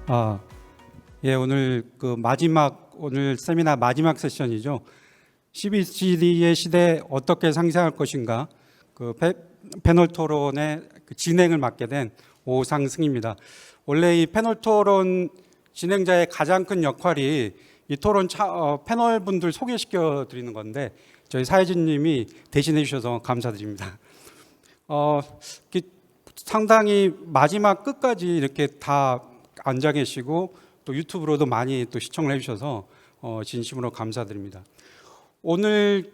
아, 예, 오늘 오늘 세미나 마지막 세션이죠. CBCD의 시대 어떻게 상생할 것인가? 패널 토론의 진행을 맡게 된 오상승입니다. 원래 이 패널 토론 진행자의 가장 큰 역할이 이 패널 분들 소개시켜 드리는 건데 저희 사회진님이 대신해 주셔서 감사드립니다. 상당히 마지막 끝까지 이렇게 다 앉아 계시고 또 유튜브로도 많이 또 시청을 해주셔서 진심으로 감사드립니다. 오늘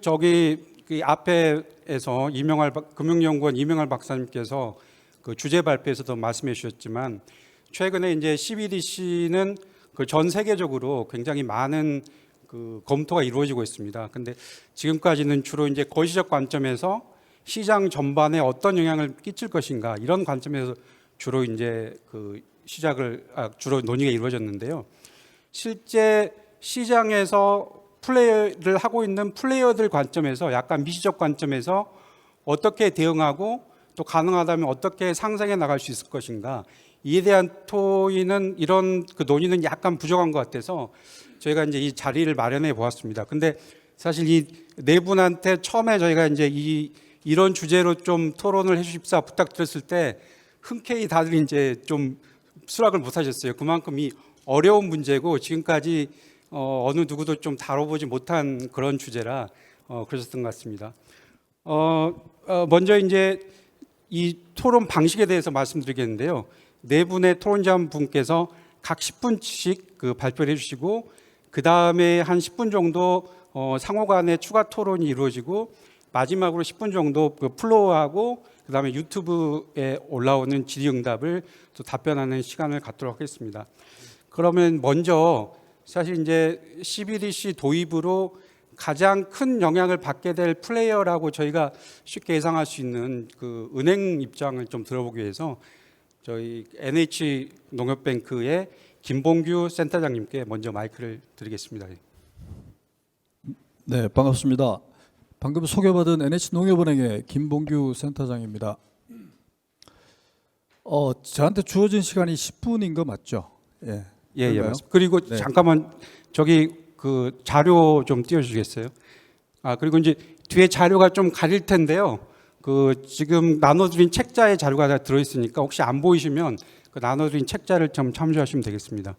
그 앞에서 금융연구원 이명할 박사님께서 그 주제 발표에서도 말씀해 주셨지만 최근에 이제 CBDC는 그 전 세계적으로 굉장히 많은 그 검토가 이루어지고 있습니다. 근데 지금까지는 주로 이제 거시적 관점에서 시장 전반에 어떤 영향을 끼칠 것인가 이런 관점에서 주로 이제 주로 논의가 이루어졌는데요. 실제 시장에서 플레이를 하고 있는 플레이어들 관점에서 약간 미시적 관점에서 어떻게 대응하고 또 가능하다면 어떻게 상생해 나갈 수 있을 것인가 이에 대한 이런 논의는 약간 부족한 것 같아서 저희가 이제 이 자리를 마련해 보았습니다. 근데 사실 이 네 분한테 처음에 저희가 이제 이런 주제로 좀 토론을 해주십사 부탁드렸을 때 흔쾌히 다들 이제 좀 수락을 못 하셨어요. 그만큼 이 어려운 문제고 지금까지 어느 누구도 좀 다뤄보지 못한 그런 주제라 그러셨던 것 같습니다. 먼저 이제 이 토론 방식에 대해서 말씀드리겠는데요. 네 분의 토론자 분께서 각 10분씩 발표를 해주시고 그 다음에 한 10분 정도 상호간의 추가 토론이 이루어지고 마지막으로 10분 정도 플로우하고 그 다음에 유튜브에 올라오는 질의응답을 또 답변하는 시간을 갖도록 하겠습니다. 그러면 먼저 사실 이제 CBDC 도입으로 가장 큰 영향을 받게 될 플레이어라고 저희가 쉽게 예상할 수 있는 그 은행 입장을 좀 들어보기 위해서 저희 NH농협뱅크의 김봉규 센터장님께 먼저 마이크를 드리겠습니다. 네, 반갑습니다. 방금 소개받은 NH농협은행의 김봉규 센터장입니다. 저한테 주어진 시간이 10분인 거 맞죠? 예, 예, 맞습니다. 그리고 네. 잠깐만 저기 그 자료 좀 띄워주시겠어요? 그리고 이제 뒤에 자료가 좀 가릴 텐데요. 지금 나눠드린 책자에 자료가 다 들어있으니까 혹시 안 보이시면 그 나눠드린 책자를 좀 참조하시면 되겠습니다.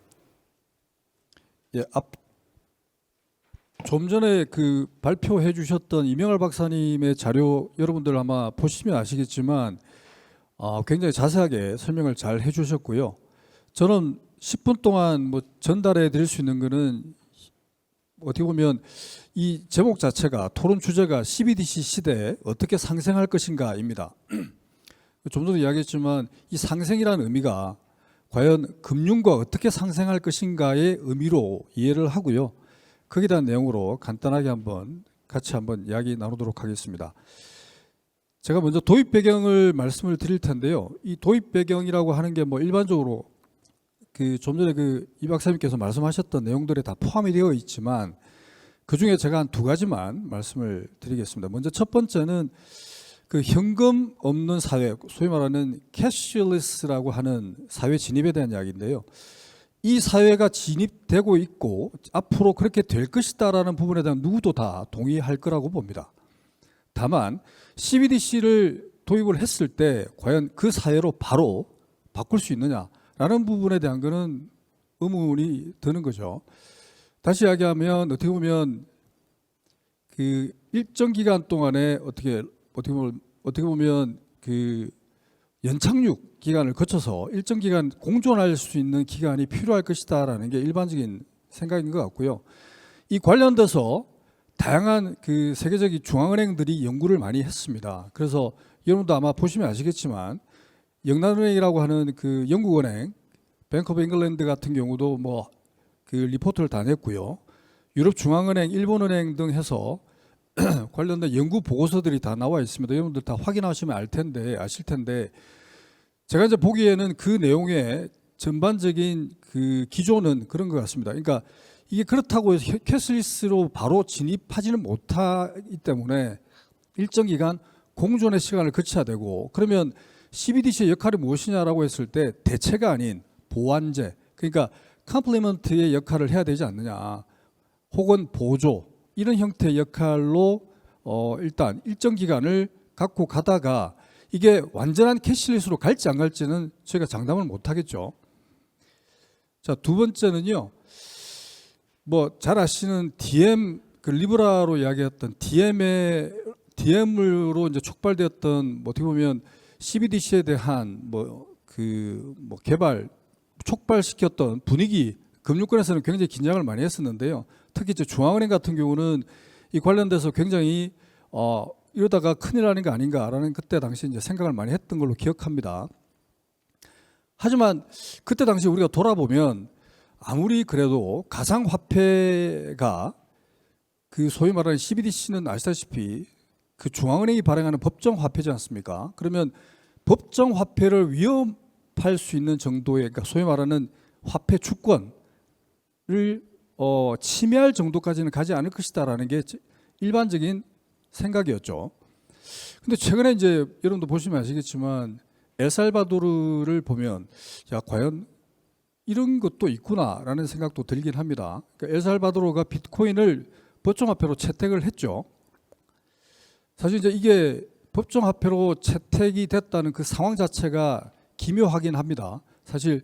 예, 좀 전에 그 발표해 주셨던 이명할 박사님의 자료 여러분들 아마 보시면 아시겠지만 굉장히 자세하게 설명을 잘 해주셨고요. 저는 10분 동안 뭐 전달해 드릴 수 있는 거는 어떻게 보면 이 제목 자체가 토론 주제가 CBDC 시대에 어떻게 상생할 것인가입니다. 좀 전에 이야기했지만 이 상생이라는 의미가 과연 금융과 어떻게 상생할 것인가의 의미로 이해를 하고요. 거기에 대한 내용으로 간단하게 같이 한번 이야기 나누도록 하겠습니다. 제가 먼저 도입 배경을 말씀을 드릴 텐데요. 이 도입 배경이라고 하는 게 뭐 일반적으로 좀 전에 이 박사님께서 말씀하셨던 내용들에 다 포함이 되어 있지만 그 중에 제가 한 두 가지만 말씀을 드리겠습니다. 먼저 첫 번째는 현금 없는 사회, 소위 말하는 캐시리스라고 하는 사회 진입에 대한 이야기인데요. 이 사회가 진입되고 있고 앞으로 그렇게 될 것이다라는 부분에 대한 누구도 다 동의할 거라고 봅니다. 다만 CBDC를 도입을 했을 때 과연 그 사회로 바로 바꿀 수 있느냐라는 부분에 대한 거는 의문이 드는 거죠. 다시 이야기하면 어떻게 보면 일정 기간 동안에 어떻게 보면 연착륙 기간을 거쳐서 일정 기간 공존할 수 있는 기간이 필요할 것이다라는 게 일반적인 생각인 것 같고요. 이 관련돼서 다양한 세계적인 중앙은행들이 연구를 많이 했습니다. 그래서 여러분도 아마 보시면 아시겠지만 영란은행이라고 하는 영국은행, 뱅크 오브 잉글랜드 같은 경우도 리포트를 다 냈고요. 유럽 중앙은행, 일본은행 등 해서 관련된 연구 보고서들이 다 나와 있습니다. 여러분들 다 확인하시면 아실 텐데 제가 이제 보기에는 그 내용의 전반적인 기조는 그런 것 같습니다. 그러니까 이게 그렇다고 해서 캐시리스로 바로 진입하지는 못하기 때문에 일정 기간 공존의 시간을 거쳐야 되고, 그러면 CBDC의 역할이 무엇이냐라고 했을 때 대체가 아닌 보완제, 그러니까 컴플리먼트의 역할을 해야 되지 않느냐, 혹은 보조 이런 형태의 역할로 일단 일정 기간을 갖고 가다가 이게 완전한 캐시리스로 갈지 안 갈지는 저희가 장담을 못 하겠죠. 자, 두 번째는요. 뭐 잘 아시는 DM, 그 리브라로 이야기했던 DM으로 이제 촉발되었던 뭐 어떻게 보면 CBDC에 대한 개발 촉발시켰던 분위기, 금융권에서는 굉장히 긴장을 많이 했었는데요. 특히 이제 중앙은행 같은 경우는 이 관련돼서 굉장히 이러다가 큰일 나는 거 아닌가라는 그때 당시 이제 생각을 많이 했던 걸로 기억합니다. 하지만 그때 당시 우리가 돌아보면 아무리 그래도 가상화폐가 그 소위 말하는 CBDC는 아시다시피 그 중앙은행이 발행하는 법정화폐지 않습니까? 그러면 법정화폐를 위협할 수 있는 정도의, 그러니까 소위 말하는 화폐 주권을 침해할 정도까지는 가지 않을 것이다라는 게 일반적인 생각이었죠. 근데 최근에 이제 여러분도 보시면 아시겠지만 엘살바도르를 보면 야, 과연 이런 것도 있구나라는 생각도 들긴 합니다. 그러니까 엘살바도르가 비트코인을 법정화폐로 채택을 했죠. 사실 이제 이게 법정화폐로 채택이 됐다는 그 상황 자체가 기묘하긴 합니다. 사실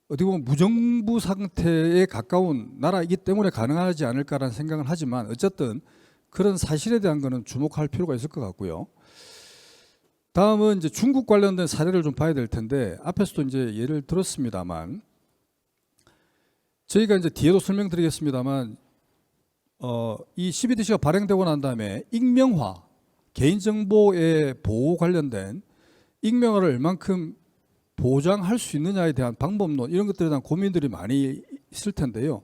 어떻게 보면 무정부 상태에 가까운 나라이기 때문에 가능하지 않을까라는 생각은 하지만 어쨌든 그런 사실에 대한 거는 주목할 필요가 있을 것 같고요. 다음은 이제 중국 관련된 사례를 좀 봐야 될 텐데 앞에서도 이제 예를 들었습니다만 저희가 이제 뒤에도 설명드리겠습니다만 이 CBDC가 발행되고 난 다음에 익명화, 개인정보의 보호 관련된 익명화를 얼만큼 보장할 수 있느냐에 대한 방법론 이런 것들에 대한 고민들이 많이 있을 텐데요.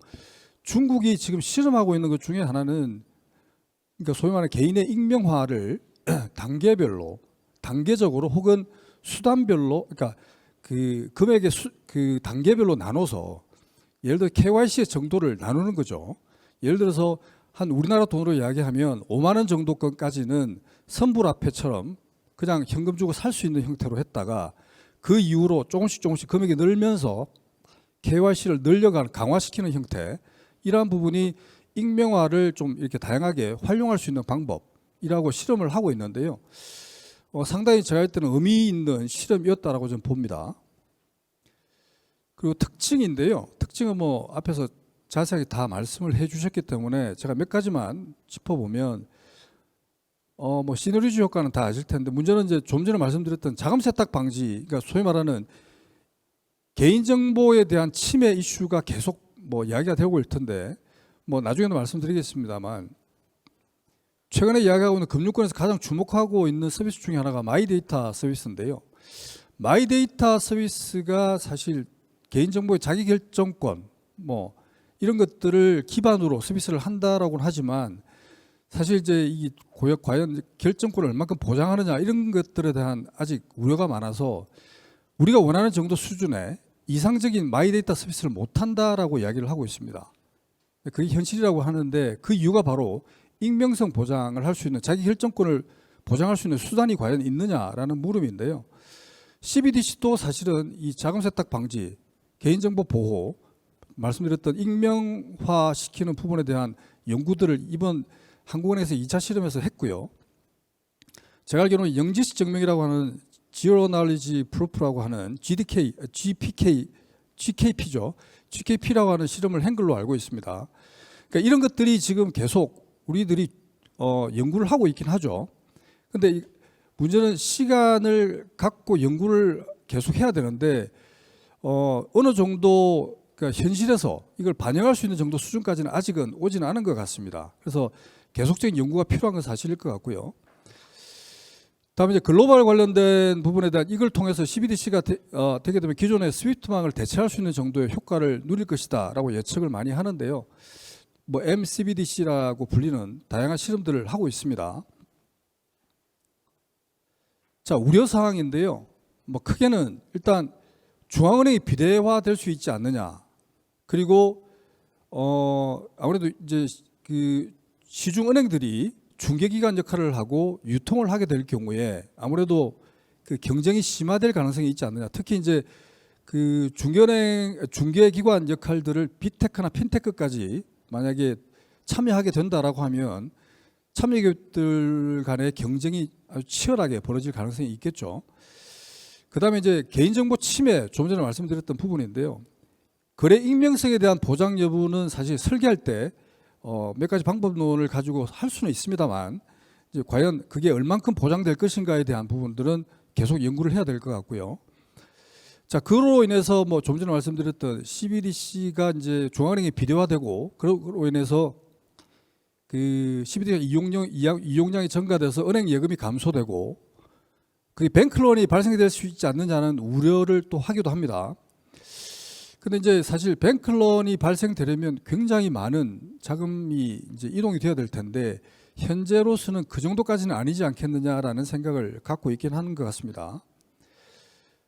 중국이 지금 실험하고 있는 것 중에 하나는 그러니까 소위 말하는 개인의 익명화를 단계별로, 단계적으로 혹은 수단별로, 그러니까 그 금액의 그 단계별로 나눠서 예를 들어 KYC의 정도를 나누는 거죠. 예를 들어서 한 우리나라 돈으로 이야기하면 5만 원 정도까지는 선불화폐처럼 그냥 현금 주고 살 수 있는 형태로 했다가 그 이후로 조금씩 금액이 늘면서 KYC를 늘려가는 강화시키는 형태, 이러한 부분이 익명화를 좀 이렇게 다양하게 활용할 수 있는 방법이라고 실험을 하고 있는데요. 상당히 제가 할 때는 의미 있는 실험이었다라고 좀 봅니다. 그리고 특징인데요. 특징은 뭐 앞에서 자세하게 다 말씀을 해주셨기 때문에 제가 몇 가지만 짚어보면 뭐 시너리즈 효과는 다 아실 텐데 문제는 이제 좀 전에 말씀드렸던 자금 세탁 방지, 그러니까 소위 말하는 개인정보에 대한 침해 이슈가 계속 뭐 이야기가 되고 있을 텐데 뭐 나중에도 말씀드리겠습니다만 최근에 이야기하고 있는 금융권에서 가장 주목하고 있는 서비스 중에 하나가 마이데이터 서비스인데요. 마이데이터 서비스가 사실 개인정보의 자기결정권 뭐 이런 것들을 기반으로 서비스를 한다라고는 하지만 사실 이제 이 과연 결정권을 얼마큼 보장하느냐 이런 것들에 대한 아직 우려가 많아서 우리가 원하는 정도 수준의 이상적인 마이데이터 서비스를 못한다라고 이야기를 하고 있습니다. 그게 현실이라고 하는데 그 이유가 바로 익명성 보장을 할 수 있는, 자기 결정권을 보장할 수 있는 수단이 과연 있느냐라는 물음인데요. CBDC도 사실은 이 자금 세탁 방지, 개인정보 보호, 말씀드렸던 익명화 시키는 부분에 대한 연구들을 이번 한국은행에서 2차 실험에서 했고요. 제가 알기로는 영지식 증명이라고 하는 Zero Knowledge Proof라고 하는 GKP죠. GKP라고 하는 실험을 한 걸로 알고 있습니다. 그러니까 이런 것들이 지금 계속 우리들이 연구를 하고 있긴 하죠. 근데 문제는 시간을 갖고 연구를 계속 해야 되는데 어느 정도 그러니까 현실에서 이걸 반영할 수 있는 정도 수준까지는 아직은 오지는 않은 것 같습니다. 그래서 계속적인 연구가 필요한 건 사실일 것 같고요. 다음에 이제 글로벌 관련된 부분에 대한 이걸 통해서 CBDC가 되게 되면 기존의 스위프트망을 대체할 수 있는 정도의 효과를 누릴 것이다라고 예측을 많이 하는데요. 뭐 MCBDC라고 불리는 다양한 실험들을 하고 있습니다. 자, 우려 사항인데요. 뭐 크게는 일단 중앙은행이 비대화될 수 있지 않느냐. 그리고 아무래도 이제 그 시중은행들이 중개기관 역할을 하고 유통을 하게 될 경우에 아무래도 그 경쟁이 심화될 가능성이 있지 않느냐. 특히 이제 그 중견은행 중개기관 역할들을 빅테크나 핀테크까지 만약에 참여하게 된다라고 하면 참여기업들 간의 경쟁이 아주 치열하게 벌어질 가능성이 있겠죠. 그다음에 이제 개인정보 침해, 좀 전에 말씀드렸던 부분인데요. 거래 익명성에 대한 보장 여부는 사실 설계할 때 몇 가지 방법론을 가지고 할 수는 있습니다만, 이제 과연 그게 얼만큼 보장될 것인가에 대한 부분들은 계속 연구를 해야 될 것 같고요. 자, 그로 인해서 뭐 좀 전에 말씀드렸던 CBDC가 이제 중앙은행에 비대화되고, 그로 인해서 그 CBDC 이용량이 증가돼서 은행 예금이 감소되고, 그 뱅크런이 발생될 수 있지 않느냐는 우려를 또 하기도 합니다. 근데 이제 사실 뱅크런이 발생되려면 굉장히 많은 자금이 이제 이동이 되어야 될 텐데, 현재로서는 그 정도까지는 아니지 않겠느냐라는 생각을 갖고 있긴 하는 것 같습니다.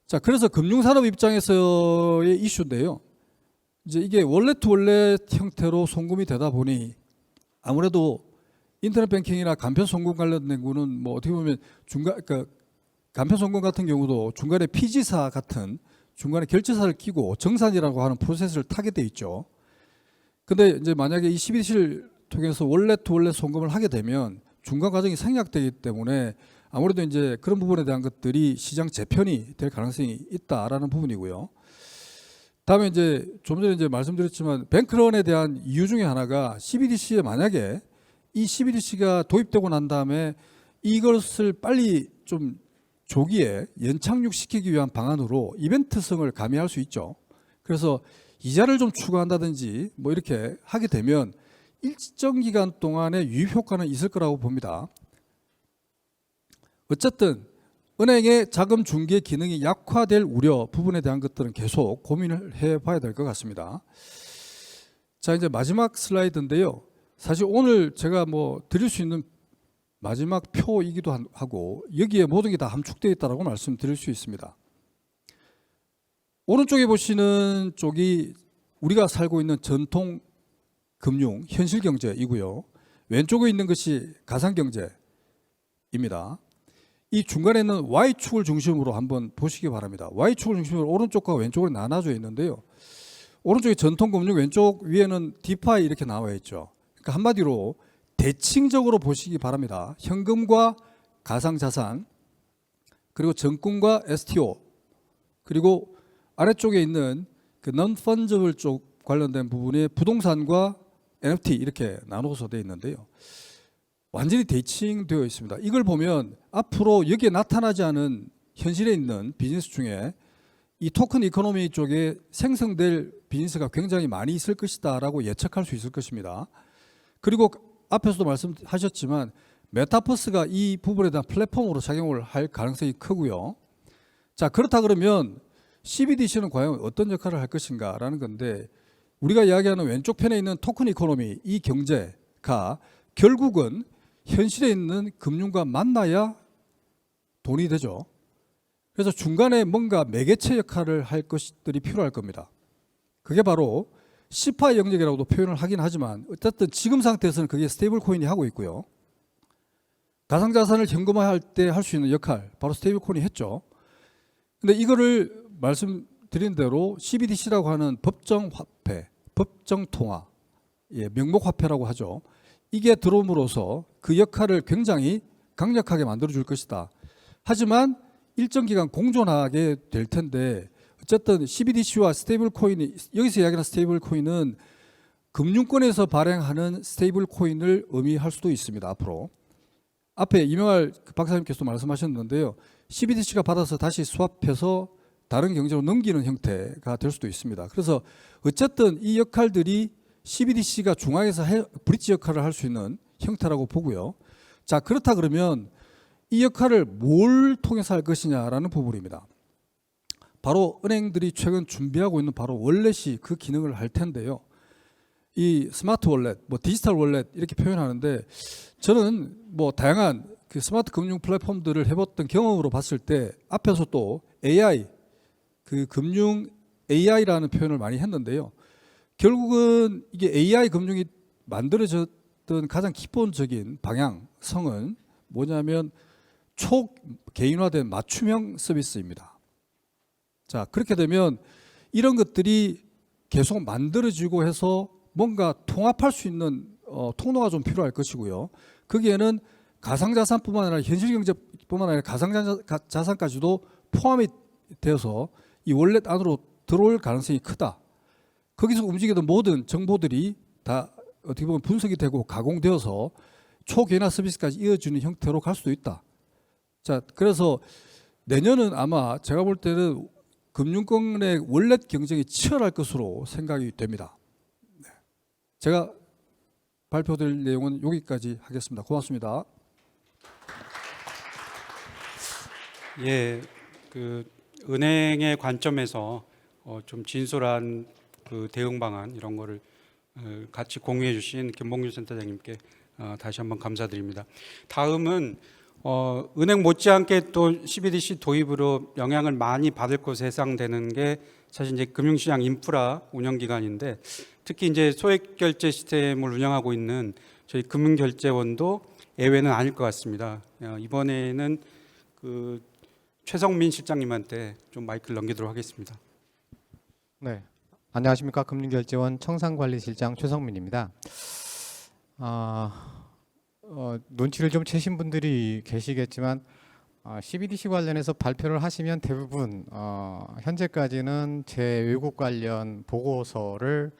자, 그래서 금융산업 입장에서의 이슈인데요. 이제 이게 월렛 투 월렛 형태로 송금이 되다 보니 아무래도 인터넷 뱅킹이나 간편 송금 관련된 거는 뭐 어떻게 보면 그러니까 간편 송금 같은 경우도 중간에 피지사 같은 중간에 결제사를 끼고 정산이라고 하는 프로세스를 타게 돼 있죠. 근데 이제 만약에 이 CBDC를 통해서 월렛 투 월렛 송금을 하게 되면 중간 과정이 생략되기 때문에 아무래도 이제 그런 부분에 대한 것들이 시장 재편이 될 가능성이 있다라는 부분이고요. 다음에 이제 좀 전에 이제 말씀드렸지만 뱅크런에 대한 이유 중에 하나가 CBDC에 만약에 이 CBDC가 도입되고 난 다음에 이것을 빨리 좀 조기에 연착륙시키기 위한 방안으로 이벤트성을 가미할 수 있죠. 그래서 이자를 좀 추가한다든지 뭐 이렇게 하게 되면 일정 기간 동안의 유입 효과는 있을 거라고 봅니다. 어쨌든 은행의 자금 중개 기능이 약화될 우려 부분에 대한 것들은 계속 고민을 해봐야 될 것 같습니다. 자, 이제 마지막 슬라이드인데요. 사실 오늘 제가 뭐 드릴 수 있는 마지막 표이기도 하고 여기에 모든 게 다 함축되어 있다고 말씀드릴 수 있습니다. 오른쪽에 보시는 쪽이 우리가 살고 있는 전통 금융 현실 경제이고요. 왼쪽에 있는 것이 가상 경제입니다. 이 중간에는 Y축을 중심으로 한번 보시기 바랍니다. Y축을 중심으로 오른쪽과 왼쪽으로 나눠져 있는데요. 오른쪽에 전통금융, 왼쪽 위에는 디파이 이렇게 나와 있죠. 그러니까 한마디로 대칭적으로 보시기 바랍니다. 현금과 가상자산, 그리고 정권과 STO, 그리고 아래쪽에 있는 그 non-fungible 쪽 관련된 부분에 부동산과 NFT 이렇게 나눠서 되어 있는데요. 완전히 대칭되어 있습니다. 이걸 보면 앞으로 여기에 나타나지 않은 현실에 있는 비즈니스 중에 이 토큰 이코노미 쪽에 생성될 비즈니스가 굉장히 많이 있을 것이다라고 예측할 수 있을 것입니다. 그리고 앞에서도 말씀하셨지만 메타버스가 이 부분에 대한 플랫폼으로 작용을 할 가능성이 크고요. 자, 그렇다 그러면 CBDC는 과연 어떤 역할을 할 것인가라는 건데, 우리가 이야기하는 왼쪽 편에 있는 토큰 이코노미, 이 경제가 결국은 현실에 있는 금융과 만나야 돈이 되죠. 그래서 중간에 뭔가 매개체 역할을 할 것들이 필요할 겁니다. 그게 바로 시파 영역이라고도 표현을 하긴 하지만 어쨌든 지금 상태에서는 그게 스테이블 코인이 하고 있고요. 가상자산을 현금화할 때 할 수 있는 역할, 바로 스테이블 코인이 했죠. 근데 이거를 말씀드린 대로 CBDC라고 하는 법정 화폐, 법정 통화, 명목 화폐라고 하죠. 이게 들어옴으로써 그 역할을 굉장히 강력하게 만들어 줄 것이다. 하지만 일정 기간 공존하게 될 텐데, 어쨌든 CBDC와 스테이블 코인이, 여기서 이야기하는 스테이블 코인은 금융권에서 발행하는 스테이블 코인을 의미할 수도 있습니다. 앞으로 앞에 이명할 박사님께서 말씀하셨는데요. CBDC가 받아서 다시 스왑해서 다른 경제로 넘기는 형태가 될 수도 있습니다. 그래서 어쨌든 이 역할들이 CBDC가 중앙에서 브릿지 역할을 할 수 있는 형태라고 보고요. 자, 그렇다 그러면 이 역할을 뭘 통해서 할 것이냐라는 부분입니다. 바로 은행들이 최근 준비하고 있는 바로 월렛이 그 기능을 할 텐데요. 이 스마트 월렛, 뭐 디지털 월렛 이렇게 표현하는데, 저는 뭐 다양한 그 스마트 금융 플랫폼들을 해봤던 경험으로 봤을 때 앞에서 또 AI, 그 금융 AI라는 표현을 많이 했는데요. 결국은 이게 AI 금융이 만들어졌던 가장 기본적인 방향성은 뭐냐면 초개인화된 맞춤형 서비스입니다. 자, 그렇게 되면 이런 것들이 계속 만들어지고 해서 뭔가 통합할 수 있는 통로가 좀 필요할 것이고요. 거기에는 가상자산뿐만 아니라 현실경제뿐만 아니라 가상자산까지도 포함이 되어서 이 월렛 안으로 들어올 가능성이 크다. 거기서 움직이던 모든 정보들이 다 어떻게 보면 분석이 되고 가공되어서 초개인화 서비스까지 이어지는 형태로 갈 수도 있다. 자, 그래서 내년은 아마 제가 볼 때는 금융권의 월렛 경쟁이 치열할 것으로 생각이 됩니다. 네. 제가 발표될 내용은 여기까지 하겠습니다. 고맙습니다. 예, 그 은행의 관점에서 좀 진솔한 그 대응 방안 이런 거를 같이 공유해 주신 김봉준 센터장님께 다시 한번 감사드립니다. 다음은 은행 못지않게 또 CBDC 도입으로 영향을 많이 받을 것으로 예상되는 게 사실 이제 금융시장 인프라 운영기관인데, 특히 이제 소액결제 시스템을 운영하고 있는 저희 금융결제원도 예외는 아닐 것 같습니다. 이번에는 그 최성민 실장님한테 좀 마이크를 넘기도록 하겠습니다. 네, 안녕하십니까. 금융결제원 청산관리실장 최성민입니다. 눈치를 좀 채신 분들이 계시겠지만 CBDC 관련해서 발표를 하시면 대부분 현재까지는 제 외국 관련 보고서를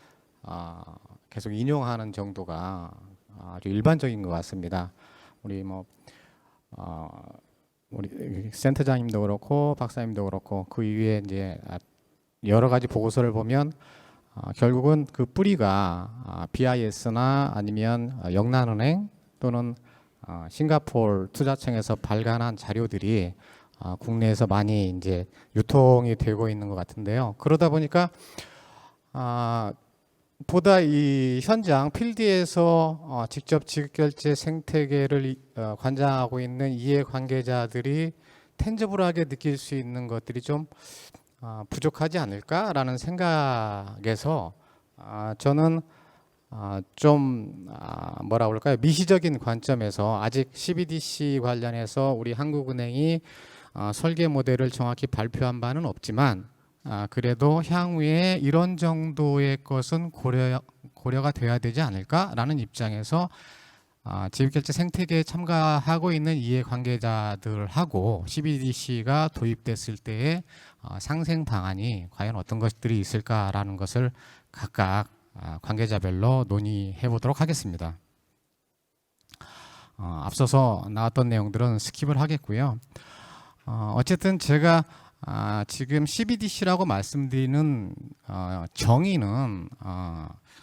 계속 인용하는 정도가 아주 일반적인 것 같습니다. 우리 우리 센터장님도 그렇고 박사님도 그렇고 그 이후에 이제 여러 가지 보고서를 보면 결국은 그 뿌리가 BIS나 아니면 영란은행 또는 싱가포르 투자청에서 발간한 자료들이 국내에서 많이 이제 유통이 되고 있는 것 같은데요. 그러다 보니까 보다 이 현장 필드에서 직접 지급결제 생태계를 관장하고 있는 이해관계자들이 텐저블하게 느낄 수 있는 것들이 좀 부족하지 않을까라는 생각에서 저는 좀 뭐라 그럴까요? 미시적인 관점에서 아직 CBDC 관련해서 우리 한국은행이 설계 모델을 정확히 발표한 바는 없지만 그래도 향후에 이런 정도의 것은 고려가 돼야 되지 않을까라는 입장에서 지급결제 생태계에 참가하고 있는 이해관계자들하고 CBDC가 도입됐을 때의 상생 방안이 과연 어떤 것들이 있을까라는 것을 각각 관계자별로 논의해 보도록 하겠습니다. 앞서서 나왔던 내용들은 스킵을 하겠고요. 어쨌든 제가 지금 CBDC라고 말씀드리는 정의는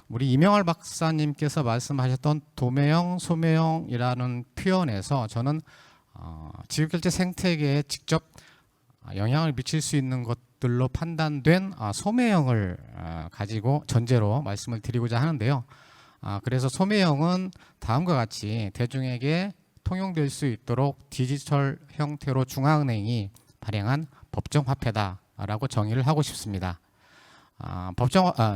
우리 이명할 박사님께서 말씀하셨던 도매형, 소매형이라는 표현에서 저는 지급결제 생태계에 직접 영향을 미칠 수 있는 것들로 판단된 소매형을 가지고 전제로 말씀을 드리고자 하는데요. 그래서 소매형은 다음과 같이 대중에게 통용될 수 있도록 디지털 형태로 중앙은행이 발행한 법정화폐다라고 정의를 하고 싶습니다.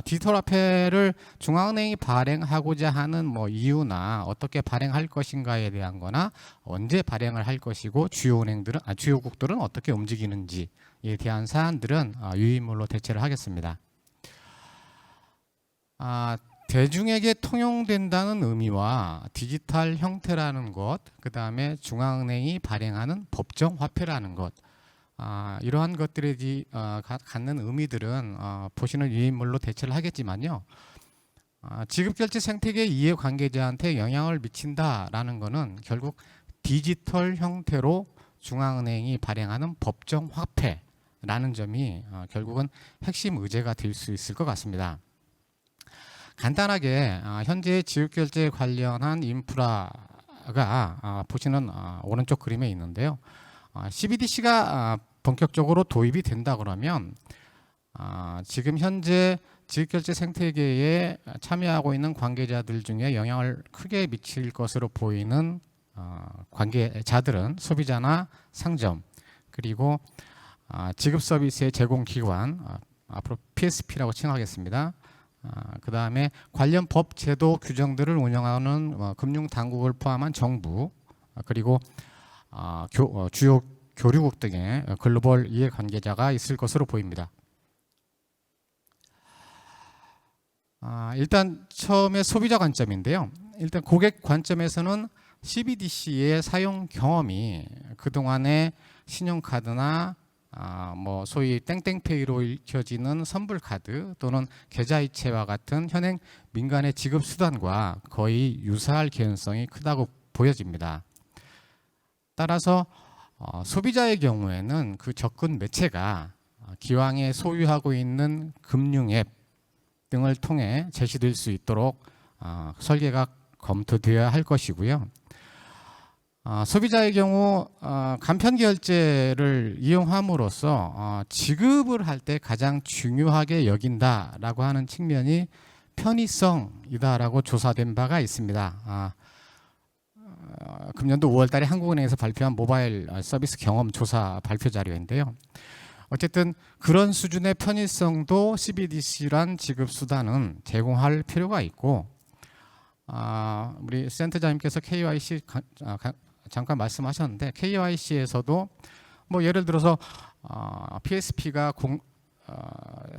디지털 화폐를 중앙은행이 발행하고자 하는 이유나 어떻게 발행할 것인가에 대한 거나 언제 발행을 할 것이고 주요국들은 어떻게 움직이는지에 대한 사안들은 유인물로 대체를 하겠습니다. 대중에게 통용된다는 의미와 디지털 형태라는 것, 그 다음에 중앙은행이 발행하는 법정화폐라는 것, 이러한 것들이 갖는 의미들은 보시는 유인물로 대체를 하겠지만요. 지급결제 생태계 이해관계자한테 영향을 미친다라는 것은 결국 디지털 형태로 중앙은행이 발행하는 법정화폐라는 점이 결국은 핵심 의제가 될 수 있을 것 같습니다. 간단하게 현재 지급결제 관련한 인프라가 보시는 오른쪽 그림에 있는데요. CBDC가 본격적으로 도입이 된다 그러면 지금 현재 지급결제 생태계에 참여하고 있는 관계자들 중에 영향을 크게 미칠 것으로 보이는 관계자들은 소비자나 상점, 그리고 지급 서비스의 제공기관, 앞으로 PSP라고 칭하겠습니다. 그 다음에 관련 법, 제도, 규정들을 운영하는 금융당국을 포함한 정부, 그리고 주요 교류국 등의 글로벌 이해관계자가 있을 것으로 보입니다. 일단 처음에 소비자 관점인데요. 일단 고객 관점에서는 CBDC의 사용 경험이 그동안의 신용카드나 뭐 소위 땡땡페이로 읽혀지는 선불카드 또는 계좌이체와 같은 현행 민간의 지급 수단과 거의 유사할 개연성이 크다고 보여집니다. 따라서 소비자의 경우에는 그 접근 매체가 기왕에 소유하고 있는 금융 앱 등을 통해 제시될 수 있도록 설계가 검토되어야 할 것이고요. 소비자의 경우 간편 결제를 이용함으로써 지급을 할 때 가장 중요하게 여긴다라고 하는 측면이 편의성이다라고 조사된 바가 있습니다. 금년도 5월달에 한국은행에서 발표한 모바일 서비스 경험 조사 발표 자료인데요. 어쨌든 그런 수준의 편의성도 CBDC란 지급 수단은 제공할 필요가 있고, 우리 센터장님께서 KYC 잠깐 말씀하셨는데 KYC에서도 뭐 예를 들어서 PSP가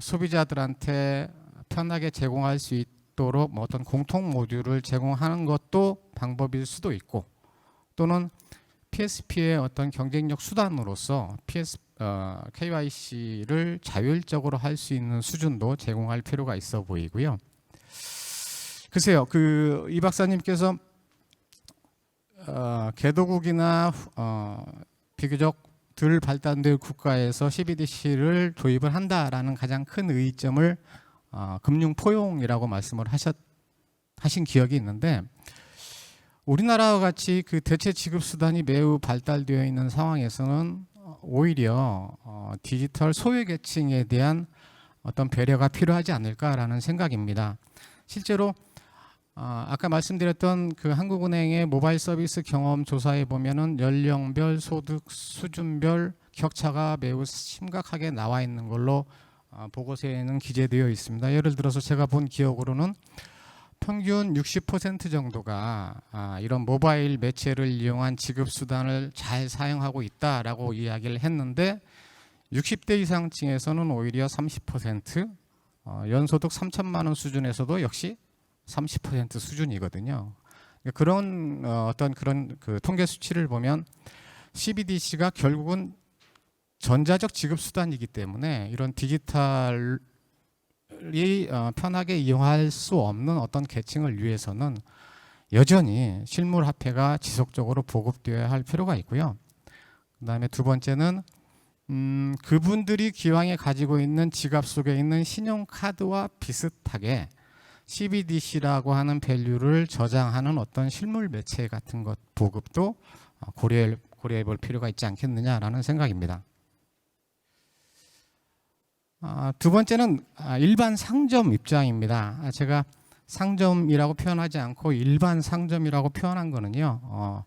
소비자들한테 편하게 제공할 수 있도록 뭐 어떤 공통 모듈을 제공하는 것도 방법일 수도 있고, 또는 PSP의 어떤 경쟁력 수단으로서 KYC를 자율적으로 할 수 있는 수준도 제공할 필요가 있어 보이고요. 글쎄요, 이 박사님께서 개도국이나 비교적 덜 발달된 국가에서 CBDC를 도입을 한다라는 가장 큰 의의점을 금융 포용이라고 말씀을 하신 기억이 있는데, 우리나라와 같이 그 대체 지급 수단이 매우 발달되어 있는 상황에서는 오히려 디지털 소외계층에 대한 어떤 배려가 필요하지 않을까라는 생각입니다. 실제로 아까 말씀드렸던 그 한국은행의 모바일 서비스 경험 조사에 보면은 연령별, 소득 수준별 격차가 매우 심각하게 나와 있는 걸로 보고서에는 기재되어 있습니다. 예를 들어서 제가 본 기억으로는 평균 60% 정도가 이런 모바일 매체를 이용한 지급 수단을 잘 사용하고 있다라고 이야기를 했는데, 60대 이상층에서는 오히려 30%, 연소득 3천만 원 수준에서도 역시 30% 수준이거든요. 그런 어떤 그런 그 통계 수치를 보면 CBDC가 결국은 전자적 지급 수단이기 때문에 이런 디지털이 편하게 이용할 수 없는 어떤 계층을 위해서는 여전히 실물 화폐가 지속적으로 보급되어야 할 필요가 있고요. 그다음에 두 번째는 그분들이 기왕에 가지고 있는 지갑 속에 있는 신용카드와 비슷하게 CBDC라고 하는 밸류를 저장하는 어떤 실물 매체 같은 것 보급도 고려해 볼 필요가 있지 않겠느냐라는 생각입니다. 두 번째는 일반 상점 입장입니다. 제가 상점이라고 표현하지 않고 일반 상점이라고 표현한 거는요,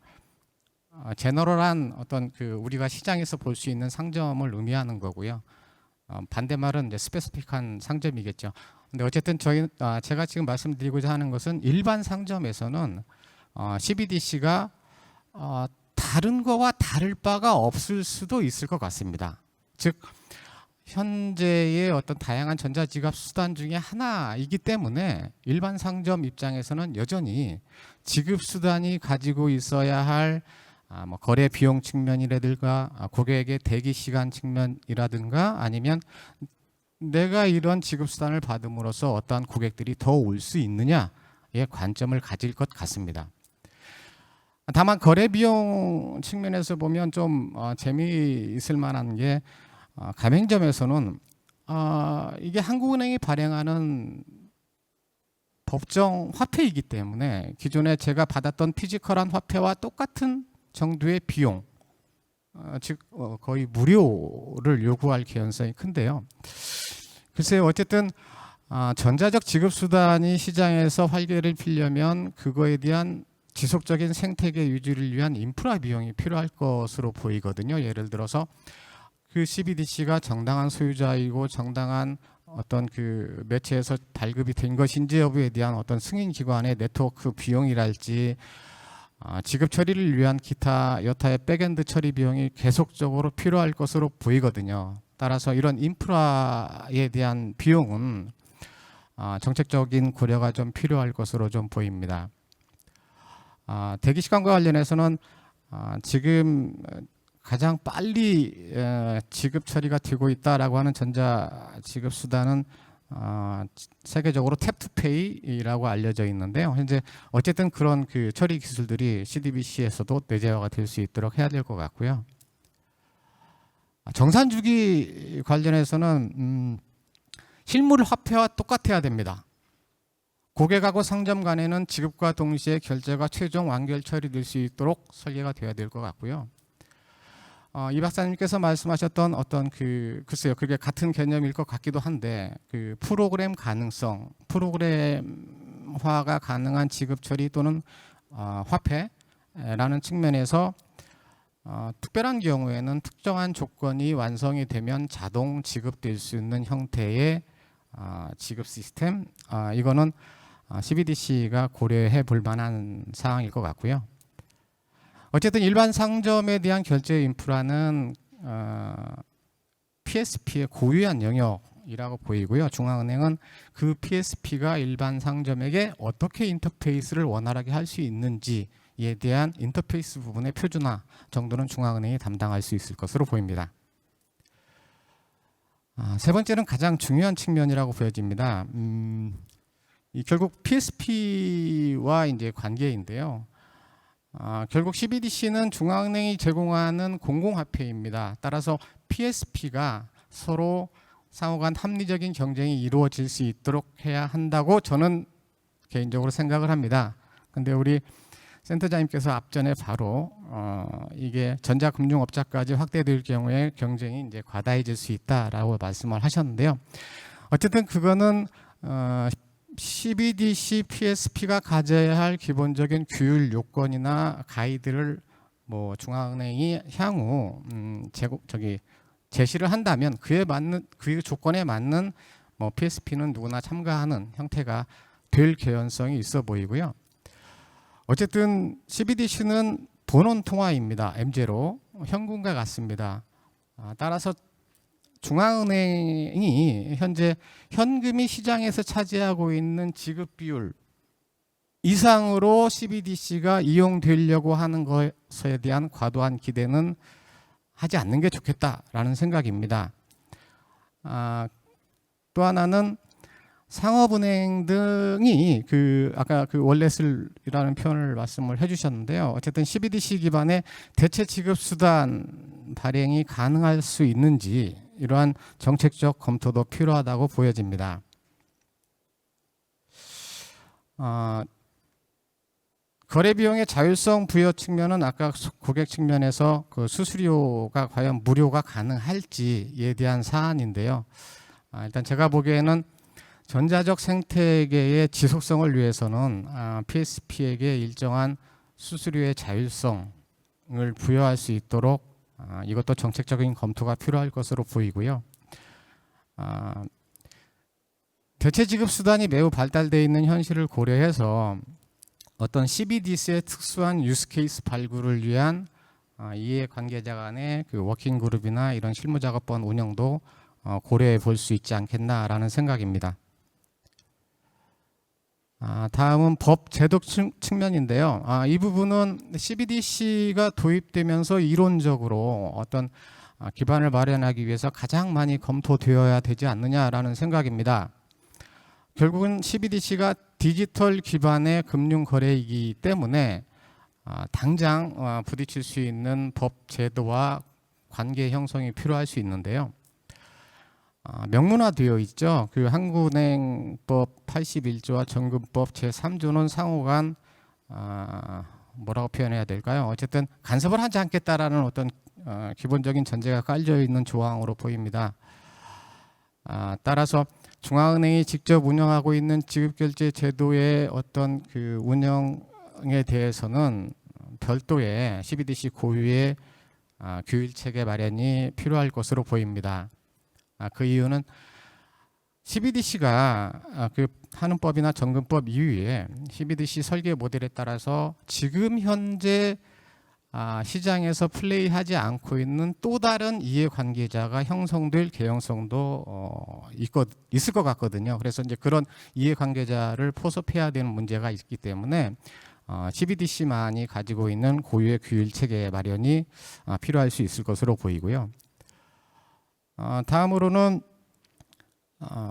제너럴한 어떤 그 우리가 시장에서 볼 수 있는 상점을 의미하는 거고요. 반대말은 이제 스페시픽한 상점이겠죠. 근데 어쨌든 제가 지금 말씀드리고자 하는 것은 일반 상점에서는 CBDC가 다른 거와 다를 바가 없을 수도 있을 것 같습니다. 즉 현재의 어떤 다양한 전자지갑 수단 중에 하나이기 때문에 일반 상점 입장에서는 여전히 지급 수단이 가지고 있어야 할 뭐 거래 비용 측면이라든가 고객의 대기 시간 측면이라든가 아니면 내가 이런 지급 수단을 받음으로써 어떠한 고객들이 더 올 수 있느냐의 관점을 가질 것 같습니다. 다만 거래 비용 측면에서 보면 좀 재미있을 만한 게 가맹점에서는 이게 한국은행이 발행하는 법정 화폐이기 때문에 기존에 제가 받았던 피지컬한 화폐와 똑같은 정도의 비용, 즉 거의 무료를 요구할 개연성이 큰데요. 글쎄요, 어쨌든 전자적 지급 수단이 시장에서 활개를 피려면 그거에 대한 지속적인 생태계 유지를 위한 인프라 비용이 필요할 것으로 보이거든요. 예를 들어서 그 CBDC가 정당한 소유자이고 정당한 어떤 그 매체에서 발급이 된 것인지 여부에 대한 어떤 승인 기관의 네트워크 비용이랄지 지급 처리를 위한 기타 여타의 백엔드 처리 비용이 계속적으로 필요할 것으로 보이거든요. 따라서 이런 인프라에 대한 비용은 정책적인 고려가 좀 필요할 것으로 좀 보입니다. 대기 시간과 관련해서는 지금 가장 빨리 지급 처리가 되고 있다라고 하는 전자 지급 수단은 세계적으로 탭투페이라고 알려져 있는데요. 현재 어쨌든 그런 그 처리 기술들이 CDBC에서도 내재화가 될 수 있도록 해야 될 것 같고요. 정산 주기 관련해서는 실물 화폐와 똑같아야 됩니다. 고객하고 상점 간에는 지급과 동시에 결제가 최종 완결 처리될 수 있도록 설계가 되어야 될 것 같고요. 이 박사님께서 말씀하셨던 어떤 글쎄요, 그게 같은 개념일 것 같기도 한데 그 프로그램 가능성, 프로그램화가 가능한 지급 처리 또는 화폐라는 측면에서 특별한 경우에는 특정한 조건이 완성이 되면 자동 지급될 수 있는 형태의 지급 시스템, 이거는 CBDC가 고려해 볼 만한 사항일 것 같고요. 어쨌든 일반 상점에 대한 결제 인프라는 PSP의 고유한 영역이라고 보이고요. 중앙은행은 그 PSP가 일반 상점에게 어떻게 인터페이스를 원활하게 할 수 있는지에 대한 인터페이스 부분의 표준화 정도는 중앙은행이 담당할 수 있을 것으로 보입니다. 세 번째는 가장 중요한 측면이라고 보여집니다. 결국 PSP와 이제 관계인데요. 결국 CBDC는 중앙은행이 제공하는 공공화폐입니다. 따라서 PSP가 서로 상호간 합리적인 경쟁이 이루어질 수 있도록 해야 한다고 저는 개인적으로 생각을 합니다. 근데 우리 센터장님께서 앞전에 바로 이게 전자금융업자까지 확대될 경우에 경쟁이 이제 과다해질 수 있다라고 말씀을 하셨는데요. 어쨌든 그거는 CBDC, PSP가 가져야 할 기본적인 규율 요건이나 가이드를 뭐 중앙은행이 향후 제시를 한다면 그에 맞는 그 조건에 맞는 뭐 PSP는 누구나 참가하는 형태가 될 개연성이 있어 보이고요. 어쨌든 CBDC는 본원 통화입니다. M0 현금과 같습니다. 따라서 중앙은행이 현재 현금이 시장에서 차지하고 있는 지급 비율 이상으로 CBDC가 이용되려고 하는 것에 대한 과도한 기대는 하지 않는 게 좋겠다라는 생각입니다. 또 하나는 상업은행 등이 아까 월렛이라는 표현을 말씀을 해주셨는데요. 어쨌든 CBDC 기반의 대체 지급 수단 발행이 가능할 수 있는지 이러한 정책적 검토도 필요하다고 보여집니다. 거래 비용의 자율성 부여 측면은 아까 고객 측면에서 그 수수료가 과연 무료가 가능할지에 대한 사안인데요. 일단 제가 보기에는 전자적 생태계의 지속성을 위해서는 PSP에게 일정한 수수료의 자율성을 부여할 수 있도록 이것도 정책적인 검토가 필요할 것으로 보이고요. 대체 지급 수단이 매우 발달되어 있는 현실을 고려해서 어떤 CBDC의 특수한 유스케이스 발굴을 위한 이해관계자 간의 그 워킹그룹이나 이런 실무작업본 운영도 고려해 볼 수 있지 않겠나라는 생각입니다. 다음은 법 제도 측면인데요. 이 부분은 CBDC가 도입되면서 이론적으로 어떤 기반을 마련하기 위해서 가장 많이 검토되어야 되지 않느냐라는 생각입니다. 결국은 CBDC가 디지털 기반의 금융 거래이기 때문에 당장 부딪힐 수 있는 법 제도와 관계 형성이 필요할 수 있는데요. 명문화되어 있죠. 그 한국은행법 81조와 정금법 제3조는 상호간 뭐라고 표현해야 될까요? 어쨌든 간섭을 하지 않겠다라는 어떤 기본적인 전제가 깔려 있는 조항으로 보입니다. 따라서 중앙은행이 직접 운영하고 있는 지급결제 제도의 어떤 그 운영에 대해서는 별도의 CBDC 고유의 규율 체계 마련이 필요할 것으로 보입니다. 그 이유는 CBDC가 그 하는 법이나 점검법 이후에 CBDC 설계 모델에 따라서 지금 현재 시장에서 플레이하지 않고 있는 또 다른 이해관계자가 형성될 개연성도 있을 것 같거든요. 그래서 이제 그런 이해관계자를 포섭해야 되는 문제가 있기 때문에 CBDC만이 가지고 있는 고유의 규율 체계 마련이 필요할 수 있을 것으로 보이고요. 다음으로는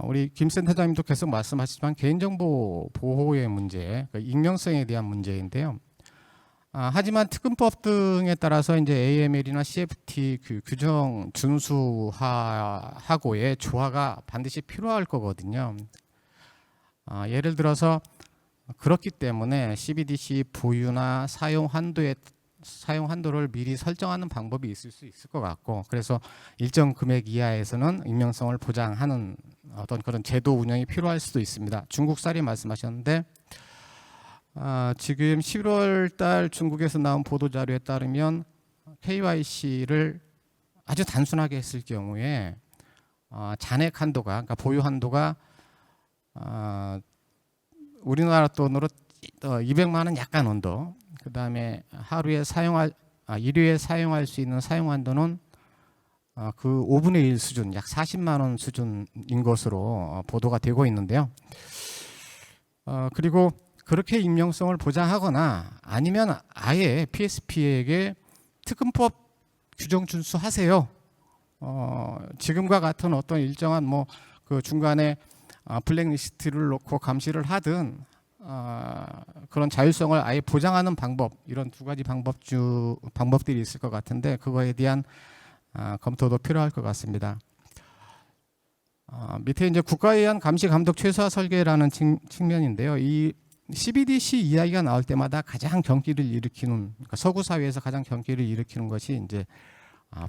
우리 김 센터장님도 계속 말씀하시지만 개인정보 보호의 문제, 익명성에 대한 문제인데요. 하지만 특근법 등에 따라서 이제 AML이나 CFT 그 규정 준수하고의 조화가 반드시 필요할 거거든요. 예를 들어서 그렇기 때문에 CBDC 보유나 사용 한도를 미리 설정하는 방법이 있을 수 있을 것 같고, 그래서 일정 금액 이하에서는 익명성을 보장하는 어떤 그런 제도 운영이 필요할 수도 있습니다. 중국살이 말씀하셨는데 지금 11월 달 중국에서 나온 보도 자료에 따르면 KYC를 아주 단순하게 했을 경우에 잔액 한도가, 그러니까 보유 한도가 우리나라 돈으로 200만 원 약간 언더, 그 다음에 일회에 사용할 수 있는 사용 한도는 그 5분의 1 수준, 약 40만 원 수준인 것으로 보도가 되고 있는데요. 그리고 그렇게 익명성을 보장하거나 아니면 아예 PSP에게 특근법 규정 준수하세요. 지금과 같은 어떤 일정한 그 중간에 블랙리스트를 놓고 감시를 하든 그런 자율성을 아예 보장하는 방법, 이런 두 가지 방법들이 있을 것 같은데 그거에 대한 검토도 필요할 것 같습니다. 밑에 이제 국가에 의한 감시 감독 최소화 설계라는 측면인데요. 이 CBDC 이야기가 나올 때마다 가장 경기를 일으키는, 그러니까 서구 사회에서 가장 경기를 일으키는 것이 이제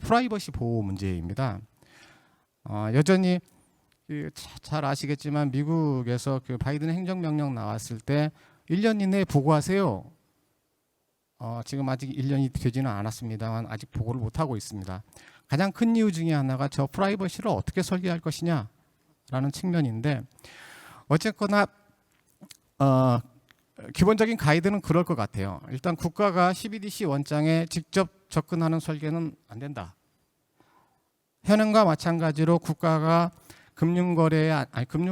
프라이버시 보호 문제입니다. 여전히 잘 아시겠지만 미국에서 그 바이든 행정명령 나왔을 때 1년 이내에 보고하세요. 지금 아직 1년이 되지는 않았습니다만 아직 보고를 못하고 있습니다. 가장 큰 이유 중에 하나가 저 프라이버시를 어떻게 설계할 것이냐라는 측면인데, 어쨌거나 기본적인 가이드는 그럴 것 같아요. 일단 국가가 CBDC 원장에 직접 접근하는 설계는 안 된다. 현행과 마찬가지로 국가가 금융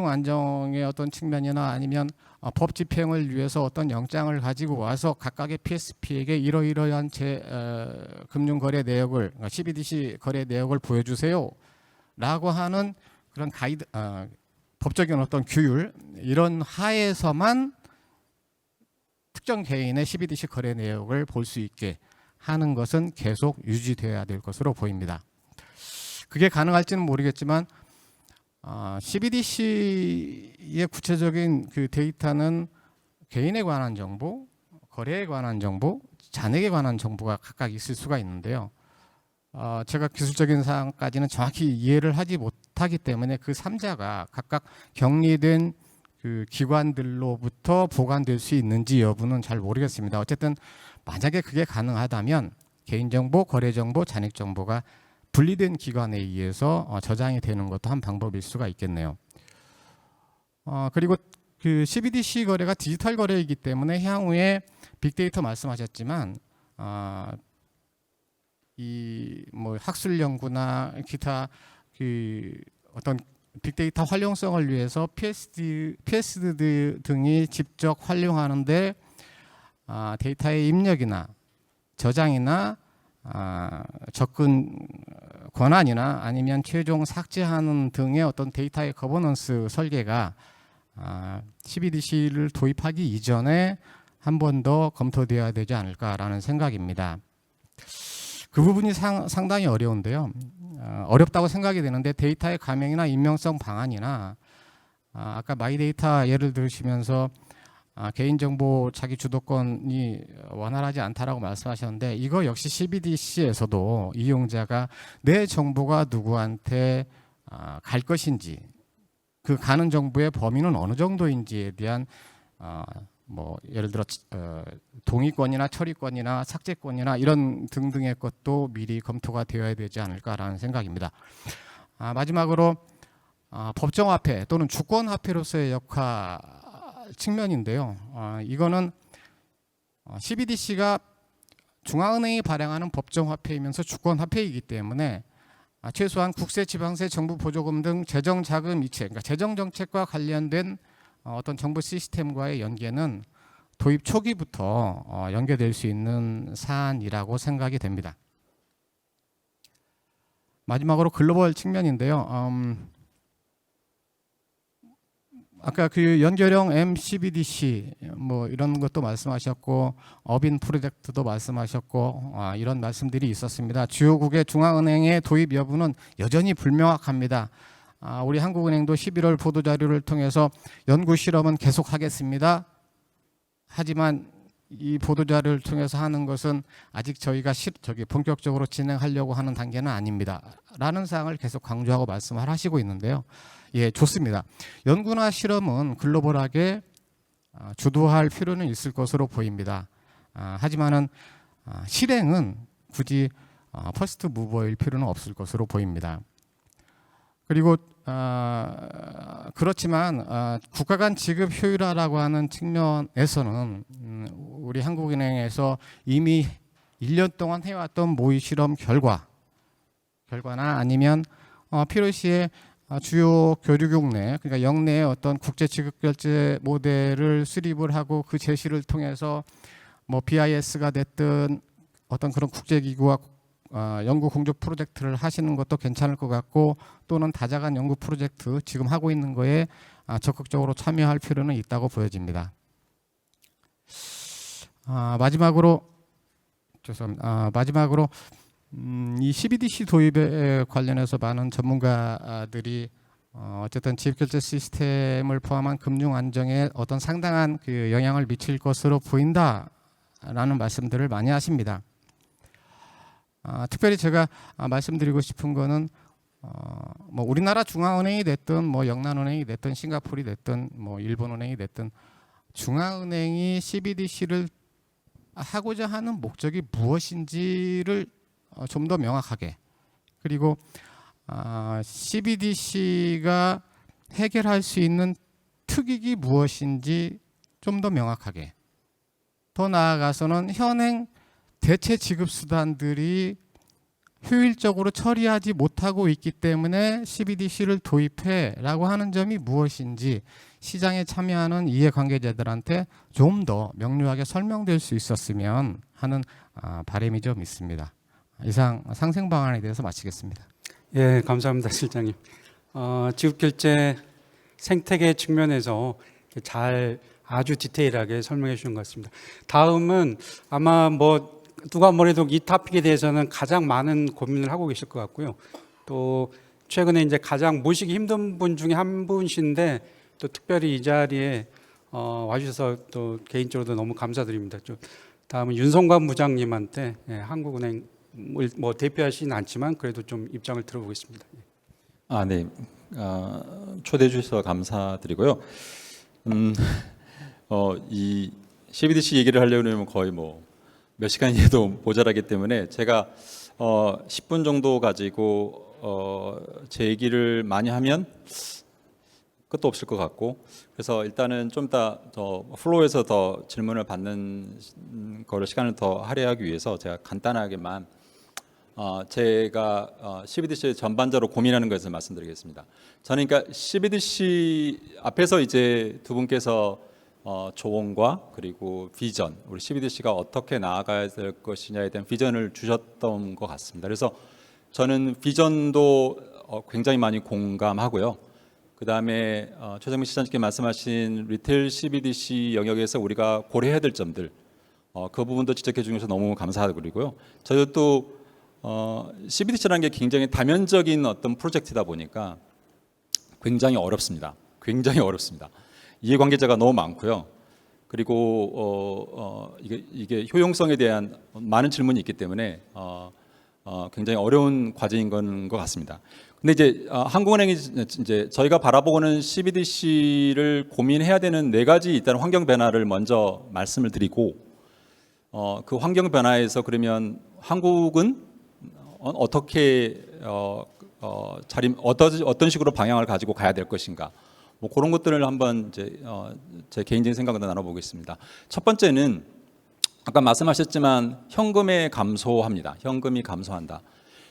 안정의 어떤 측면이나 아니면 법 집행을 위해서 어떤 영장을 가지고 와서 각각의 PSP에게 이러이러한 금융 거래 내역을, 그러니까 CBDC 거래 내역을 보여주세요라고 하는 그런 가이드, 법적인 어떤 규율, 이런 하에서만 특정 개인의 CBDC 거래 내역을 볼 수 있게 하는 것은 계속 유지되어야 될 것으로 보입니다. 그게 가능할지는 모르겠지만 CBDC의 구체적인 그 데이터는 개인에 관한 정보, 거래에 관한 정보, 잔액에 관한 정보가 각각 있을 수가 있는데요. 제가 기술적인 사항까지는 정확히 이해를 하지 못하기 때문에 그 3자가 각각 격리된 그 기관들로부터 보관될 수 있는지 여부는 잘 모르겠습니다. 어쨌든 만약에 그게 가능하다면 개인정보, 거래정보, 잔액정보가 분리된 기관에 의해서 저장이 되는 것도 한 방법일 수가 있겠네요. 그리고 그 CBDC 거래가 디지털 거래이기 때문에 향후에 빅데이터 말씀하셨지만 이 학술 연구나 기타 그 어떤 빅데이터 활용성을 위해서 PSD 등이 직접 활용하는데 데이터의 입력이나 저장이나 접근 권한이나 아니면 최종 삭제하는 등의 어떤 데이터의 거버넌스 설계가 CBDC를 도입하기 이전에 한 번 더 검토되어야 되지 않을까라는 생각입니다. 그 부분이 상당히 어려운데요. 어렵다고 생각이 되는데 데이터의 감형이나 익명성 방안이나 아까 마이데이터 예를 들으시면서 개인정보 자기 주도권이 원활하지 않다라고 말씀하셨는데 이거 역시 CBDC에서도 이용자가 내 정보가 누구한테 갈 것인지 그 가는 정보의 범위는 어느 정도인지에 대한 예를 들어 동의권이나 처리권이나 삭제권이나 이런 등등의 것도 미리 검토가 되어야 되지 않을까라는 생각입니다. 마지막으로 법정화폐 또는 주권화폐로서의 역할 측면인데요. 이거는 CBDC가 중앙은행이 발행하는 법정화폐이면서 주권화폐이기 때문에 최소한 국세, 지방세, 정부 보조금 등 재정 자금 이체, 그러니까 재정 정책과 관련된 어떤 정부 시스템과의 연계는 도입 초기부터 연계될 수 있는 사안이라고 생각이 됩니다. 마지막으로 글로벌 측면인데요. 아까 그 연결형 MCBDC 뭐 이런 것도 말씀하셨고 어빈 프로젝트도 말씀하셨고 이런 말씀들이 있었습니다. 주요국의 중앙은행의 도입 여부는 여전히 불명확합니다. 우리 한국은행도 11월 보도자료를 통해서 연구 실험은 계속하겠습니다. 하지만 이 보도자료를 통해서 하는 것은 아직 저희가 본격적으로 진행하려고 하는 단계는 아닙니다. 라는 사항을 계속 강조하고 말씀을 하시고 있는데요. 예, 좋습니다. 연구나 실험은 글로벌하게 주도할 필요는 있을 것으로 보입니다. 하지만은 실행은 굳이 퍼스트 무버일 필요는 없을 것으로 보입니다. 그리고 그렇지만 국가 간 지급 효율화라고 하는 측면에서는 우리 한국은행에서 이미 1년 동안 해왔던 모의 실험 결과나 아니면 필요시에 주요 교류국 내, 그러니까 영내의 어떤 국제 지급 결제 모델을 수립을 하고 그 제시를 통해서 뭐 BIS가 됐든 어떤 그런 국제기구와 연구 공조 프로젝트를 하시는 것도 괜찮을 것 같고, 또는 다자간 연구 프로젝트 지금 하고 있는 거에 적극적으로 참여할 필요는 있다고 보여집니다. 마지막으로 이 CBDC 도입에 관련해서 많은 전문가들이 어쨌든 지급결제 시스템을 포함한 금융 안정에 어떤 상당한 그 영향을 미칠 것으로 보인다라는 말씀들을 많이 하십니다. 특별히 제가 말씀드리고 싶은 거는 뭐 우리나라 중앙은행이 됐든 뭐 영란은행이 됐든 싱가포르이 됐든 뭐 일본은행이 됐든 중앙은행이 CBDC를 하고자 하는 목적이 무엇인지를 좀 더 명확하게, 그리고 CBDC가 해결할 수 있는 특익이 무엇인지 좀 더 명확하게, 더 나아가서는 현행 대체 지급 수단들이 효율적으로 처리하지 못하고 있기 때문에 CBDC를 도입해라고 하는 점이 무엇인지 시장에 참여하는 이해관계자들한테 좀 더 명료하게 설명될 수 있었으면 하는 바람이 좀 있습니다. 이상 상생 방안에 대해서 마치겠습니다. 예, 감사합니다, 실장님. 지급결제 생태계 측면에서 아주 디테일하게 설명해 주신 것 같습니다. 다음은 아마 뭐 누가 뭐래도 이 토픽에 대해서는 가장 많은 고민을 하고 계실 것 같고요. 또 최근에 이제 가장 모시기 힘든 분 중에 한 분이신데 또 특별히 이 자리에 와주셔서 또 개인적으로도 너무 감사드립니다. 다음은 윤성관 부장님한테 한국은행을 뭐 대표하시진 않지만 그래도 좀 입장을 들어보겠습니다. 네. 초대해 주셔서 감사드리고요. 이 CBDC 얘기를 하려면 거의 뭐 몇 시간이 해도 모자라기 때문에 제가 10분 정도 가지고 제 얘기를 많이 하면 끝도 없을 것 같고, 그래서 일단은 좀 더 플로우에서 더 질문을 받는 거를 시간을 더 할애하기 위해서 제가 간단하게만 제가 CBDC 전반적으로 고민하는 것을 말씀드리겠습니다. 저는 그러니까 CBDC 앞에서 이제 두 분께서 조언과 그리고 비전, 우리 CBDC가 어떻게 나아가야 될 것이냐에 대한 비전을 주셨던 것 같습니다. 그래서 저는 비전도 굉장히 많이 공감하고요. 그 다음에 최정민 시장님께 말씀하신 리테일 CBDC 영역에서 우리가 고려해야 될 점들, 그 부분도 지적해 주셔서 너무 감사드리고요. 저도 또 CBDC라는 게 굉장히 다면적인 어떤 프로젝트다 보니까 굉장히 어렵습니다. 굉장히 어렵습니다. 이해관계자가 너무 많고요. 그리고 이게 효용성에 대한 많은 질문이 있기 때문에 굉장히 어려운 과제인 것 같습니다. 근데 이제 한국은행이 이제 저희가 바라보고는 CBDC를 고민해야 되는 4가지 일단 환경 변화를 먼저 말씀을 드리고, 그 환경 변화에서 그러면 한국은 어떻게 자리 어떤 식으로 방향을 가지고 가야 될 것인가. 뭐 그런 것들을 한번 이제 제 개인적인 생각을 나눠보겠습니다. 첫 번째는 아까 말씀하셨지만 현금에 감소합니다. 현금이 감소한다.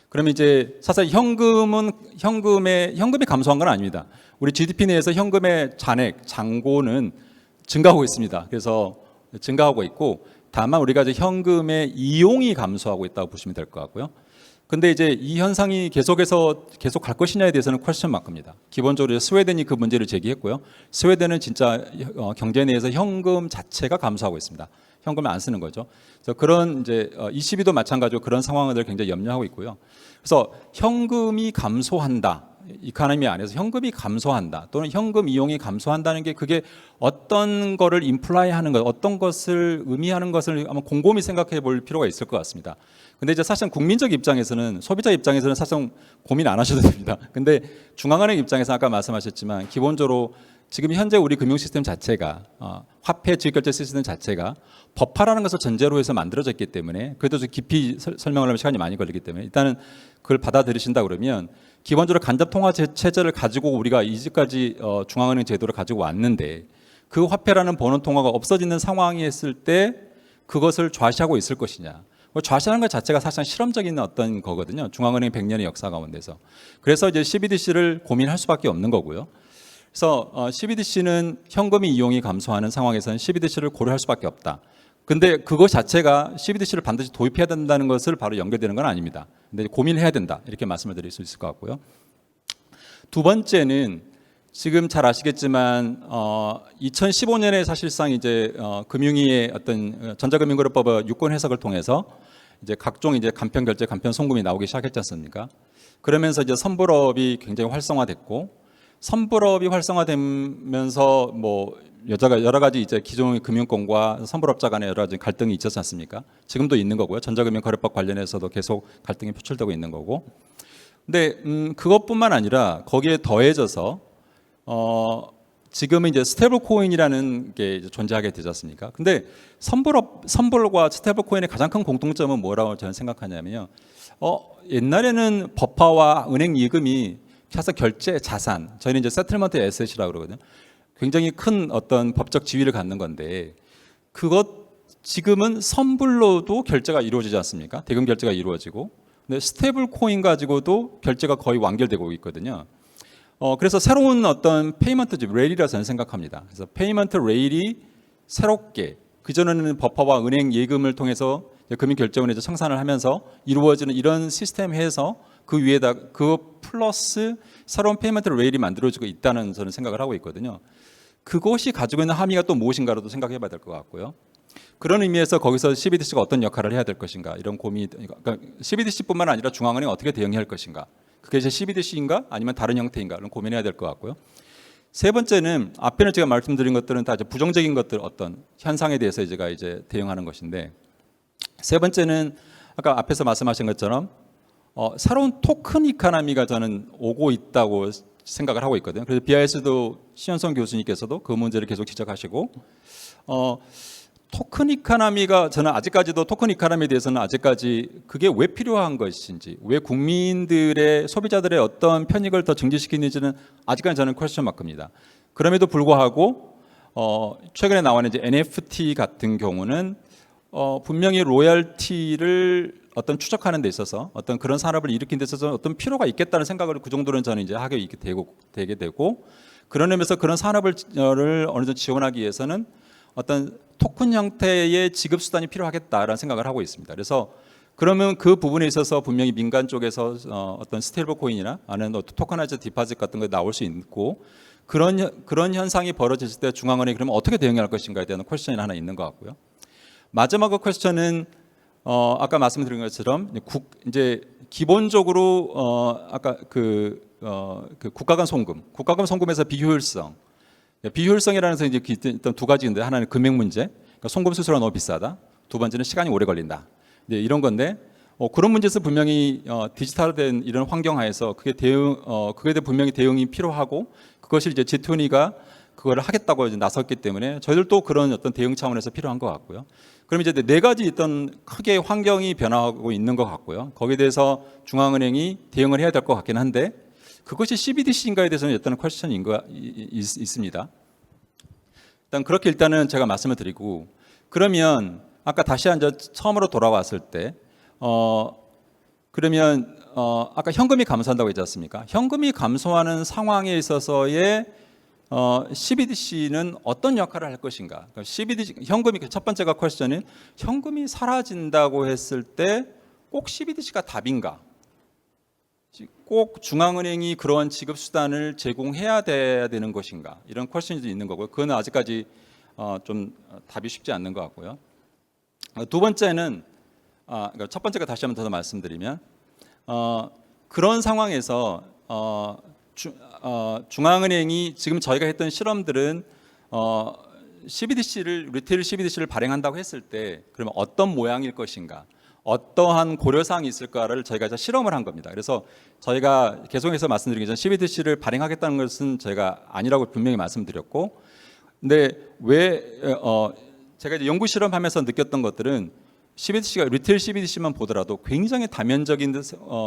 그러면 이제 사실 현금이 감소한 건 아닙니다. 우리 GDP 내에서 현금의 잔액, 잔고는 증가하고 있습니다. 그래서 증가하고 있고 다만 우리가 이제 현금의 이용이 감소하고 있다고 보시면 될 것 같고요. 근데 이제 이 현상이 계속 갈 것이냐에 대해서는 퀘스천 마크입니다. 기본적으로 스웨덴이 그 문제를 제기했고요. 스웨덴은 진짜 경제 내에서 현금 자체가 감소하고 있습니다. 현금을 안 쓰는 거죠. 그래서 그런 이제 22도 마찬가지로 그런 상황을 굉장히 염려하고 있고요. 그래서 현금이 감소한다. 이카노미 안에서 현금이 감소한다. 또는 현금 이용이 감소한다는 게 그게 어떤 거를 임플라이하는 것, 어떤 것을 의미하는 것을 한번 곰곰이 생각해 볼 필요가 있을 것 같습니다. 근데 이제 사실 국민적 입장에서는 소비자 입장에서는 사실 고민 안 하셔도 됩니다. 근데 중앙은행 입장에서 아까 말씀하셨지만 기본적으로 지금 현재 우리 금융 시스템 자체가 화폐 지급결제 시스템 자체가 법화라는 것을 전제로 해서 만들어졌기 때문에 그래도 좀 깊이 설명을 하면 시간이 많이 걸리기 때문에 일단은 그걸 받아들이신다 그러면 기본적으로 간접통화 체제를 가지고 우리가 이제까지 중앙은행 제도를 가지고 왔는데 그 화폐라는 번호 통화가 없어지는 상황이 했을 때 그것을 좌시하고 있을 것이냐. 좌시하는 것 자체가 사실상 실험적인 어떤 거거든요. 중앙은행 100년의 역사 가운데서. 그래서 이제 CBDC를 고민할 수밖에 없는 거고요. 그래서 CBDC는 현금의 이용이 감소하는 상황에서는 CBDC를 고려할 수밖에 없다. 근데 그것 자체가 CBDC를 반드시 도입해야 된다는 것을 바로 연결되는 건 아닙니다. 근데 고민해야 된다. 이렇게 말씀을 드릴 수 있을 것 같고요. 두 번째는 지금 잘 아시겠지만 2015년에 사실상 이제 금융위의 어떤 전자금융거래법 유권 해석을 통해서 이제 각종 이제 간편 결제, 간편 송금이 나오기 시작했지 않습니까? 그러면서 이제 선불업이 굉장히 활성화됐고 선불업이 활성화되면서 뭐 여러 가지 이제 기존의 금융권과 선불업자 간의 여러 가지 갈등이 있었지 않습니까? 지금도 있는 거고요. 전자금융거래법 관련해서도 계속 갈등이 표출되고 있는 거고. 근데 그것뿐만 아니라 거기에 더해져서 지금은 이제 스테이블 코인이라는 게 이제 존재하게 되지 않습니까? 근데 선불과 스테이블 코인의 가장 큰 공통점은 뭐라고 저는 생각하냐면요. 옛날에는 법화와 은행 예금이 사실 결제 자산, 저희는 이제 세틀먼트 에셋이라고 그러거든요. 굉장히 큰 어떤 법적 지위를 갖는 건데 지금은 선불로도 결제가 이루어지지 않습니까? 대금 결제가 이루어지고, 근데 스테이블 코인 가지고도 결제가 거의 완결되고 있거든요. 그래서 새로운 어떤 페이먼트 레일이라 저는 생각합니다. 그래서 페이먼트 레일이 새롭게 그전에는 법화와 은행 예금을 통해서 금융결제원에서 청산을 하면서 이루어지는 이런 시스템 해서 그 위에다 그 플러스 새로운 페이먼트 레일이 만들어지고 있다는 저는 생각을 하고 있거든요. 그것이 가지고 있는 함의가 또 무엇인가로도 생각해 봐야 될 것 같고요. 그런 의미에서 거기서 CBDC가 어떤 역할을 해야 될 것인가 이런 고민이, 그러니까 CBDC뿐만 아니라 중앙은행이 어떻게 대응해야 할 것인가, 그게 이제 CBDC인가 아니면 다른 형태인가 이런 고민해야 될 것 같고요. 세 번째는 앞에는 제가 말씀드린 것들은 다 이제 부정적인 것들 어떤 현상에 대해서 제가 이제 대응하는 것인데, 세 번째는 아까 앞에서 말씀하신 것처럼 새로운 토큰 이카노미가 저는 오고 있다고 생각을 하고 있거든요. 그래서 BIS도 신현성 교수님께서도 그 문제를 계속 지적하시고 토큰 이카노미가 저는 아직까지도 토큰 이카노미에 대해서는 아직까지 그게 왜 필요한 것인지, 왜 국민들의 소비자들의 어떤 편익을 더 증진시키는지는 아직까지 저는 퀘스천 마크입니다. 그럼에도 불구하고 최근에 나온 이제 NFT 같은 경우는 분명히 로열티를 어떤 추적하는 데 있어서 어떤 그런 산업을 일으킨 데 있어서 어떤 필요가 있겠다는 생각을 그 정도는 저는 이제 하게 되게 되고, 그런 의미에서 그런 산업을 어느 정도 지원하기 위해서는 어떤 토큰 형태의 지급 수단이 필요하겠다라는 생각을 하고 있습니다. 그래서 그러면 그 부분에 있어서 분명히 민간 쪽에서 어떤 스테이블 코인이나 아니면 토커나이즈 디파짓 같은 거 나올 수 있고, 그런 현상이 벌어졌을 때 중앙은행이 그러면 어떻게 대응할 것인가에 대한 퀘스천이 하나 있는 것 같고요. 마지막 퀘스천은 아까 말씀드린 것처럼 이제 기본적으로 아까 그 국가 간 송금에서 비효율성이라는 이제 일단 두 가지인데, 하나는 금액 문제, 그러니까 송금 수수료가 너무 비싸다. 두 번째는 시간이 오래 걸린다. 네, 이런 건데 그런 문제에서 분명히 디지털된 이런 환경 하에서 그게 분명히 대응이 필요하고, 그것이 이제 G20가 그거를 하겠다고 이제 나섰기 때문에 저희들도 그런 어떤 대응 차원에서 필요한 것 같고요. 그럼 이제 네 가지 있던 크게 환경이 변화하고 있는 것 같고요. 거기에 대해서 중앙은행이 대응을 해야 될 것 같긴 한데 그것이 CBDC인가에 대해서는 일단은 퀘스천이 있습니다. 일단 그렇게 일단은 제가 말씀을 드리고 그러면 아까 다시 한번 처음으로 돌아왔을 때 그러면 아까 현금이 감소한다고 했지 않습니까? 현금이 감소하는 상황에 있어서의 CBDC는 어떤 역할을 할 것인가? 그러니까 CBDC 현금이 첫 번째가 퀘스천은 현금이 사라진다고 했을 때 꼭 CBDC가 답인가? 꼭 중앙은행이 그러한 지급 수단을 제공해야 되는 것인가? 이런 퀘스천이 있는 거고요. 그건 아직까지 좀 답이 쉽지 않는 것 같고요. 두 번째는 그러니까 첫 번째가 다시 한번 더 말씀드리면 그런 상황에서 중앙은행이 지금 저희가 했던 실험들은 리테일 CBDC를 발행한다고 했을 때 그러면 어떤 모양일 것인가, 어떠한 고려사항이 있을까를 저희가 이제 실험을 한 겁니다. 그래서 저희가 계속해서 말씀드리기 전 CBDC를 발행하겠다는 것은 저희가 아니라고 분명히 말씀드렸고, 근데 왜 제가 이제 연구 실험하면서 느꼈던 것들은 CBDC가 리테일 CBDC만 보더라도 굉장히 다면적인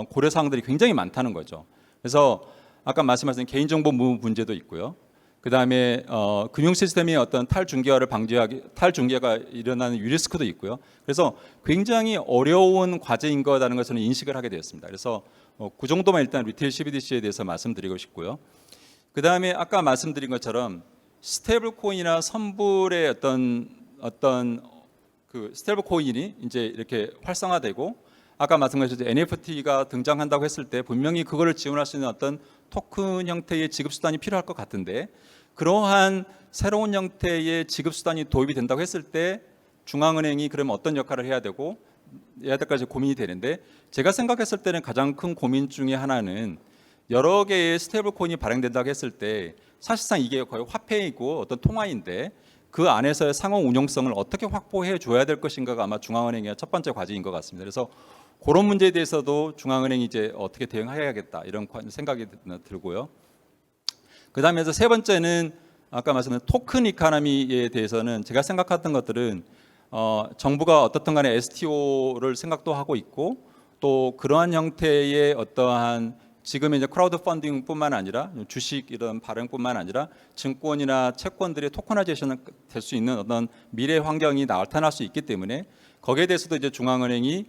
고려 사항들이 굉장히 많다는 거죠. 그래서 아까 말씀하신 개인정보 문제도 있고요. 그 다음에 금융 시스템의 어떤 탈중개가 일어나는 위리스크도 있고요. 그래서 굉장히 어려운 과제인 거라는 것을 인식을 하게 되었습니다. 그래서 그 정도만 일단 리테일 CBDC에 대해서 말씀드리고 싶고요. 그 다음에 아까 말씀드린 것처럼 스테이블 코인이나 선불의 어떤 그 스테이블 코인이 이제 이렇게 활성화되고 아까 말씀하셨듯이 NFT가 등장한다고 했을 때 분명히 그거를 지원할 수 있는 어떤 토큰 형태의 지급 수단이 필요할 것 같은데 그러한 새로운 형태의 지급 수단이 도입이 된다고 했을 때 중앙은행이 그러면 어떤 역할을 해야 될까지 고민이 되는데 제가 생각했을 때는 가장 큰 고민 중에 하나는 여러 개의 스테이블 코인이 발행된다고 했을 때 사실상 이게 거의 화폐이고 어떤 통화인데 그 안에서의 상호 운용성을 어떻게 확보해 줘야 될 것인가가 아마 중앙은행의 첫 번째 과제인 것 같습니다. 그래서 그런 문제에 대해서도 중앙은행이 이제 어떻게 대응해야겠다 이런 생각이 들고요. 그다음에 세 번째는 아까 말씀드린 토큰 이코노미에 대해서는 제가 생각했던 것들은 정부가 어떻든 간에 STO를 생각도 하고 있고 또 그러한 형태의 어떠한 지금 이제 크라우드 펀딩뿐만 아니라 주식 이런 발행뿐만 아니라 증권이나 채권들의 토커나이제이션이 될 수 있는 어떤 미래 환경이 나타날 수 있기 때문에 거기에 대해서도 이제 중앙은행이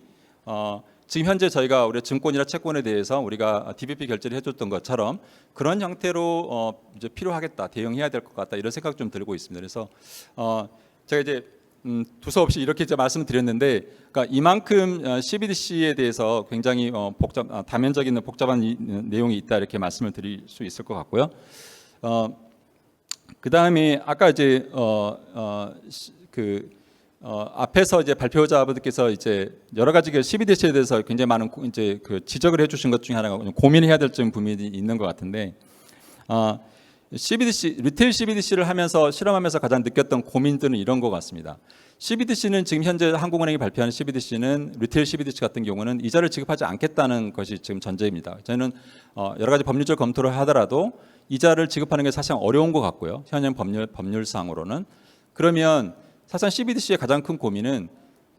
지금 현재 저희가 우리 증권이나 채권에 대해서 우리가 DBP 결제를 해줬던 것처럼 그런 형태로 이제 필요하겠다, 대응해야 될 것 같다 이런 생각 좀 들고 있습니다. 그래서 제가 이제 두서없이 이렇게 이제 말씀드렸는데, 그러니까 이만큼 CBDC에 대해서 굉장히 다면적인 복잡한 내용이 있다 이렇게 말씀을 드릴 수 있을 것 같고요. 그 다음에 아까 이제 앞에서 이제 발표자분들께서 이제 여러 가지 CBDC에 대해서 굉장히 많은 이제 그 지적을 해주신 것 중에 하나가 고민해야 될 점 부분이 있는 것 같은데, 리테일 CBDC를 하면서 실험하면서 가장 느꼈던 고민들은 이런 것 같습니다. CBDC는 지금 현재 한국은행이 발표하는 CBDC는 리테일 CBDC 같은 경우는 이자를 지급하지 않겠다는 것이 지금 전제입니다. 저는 여러 가지 법률적 검토를 하더라도 이자를 지급하는 게 사실 어려운 것 같고요. 현행 법률상으로는. 그러면 사실 CBDC의 가장 큰 고민은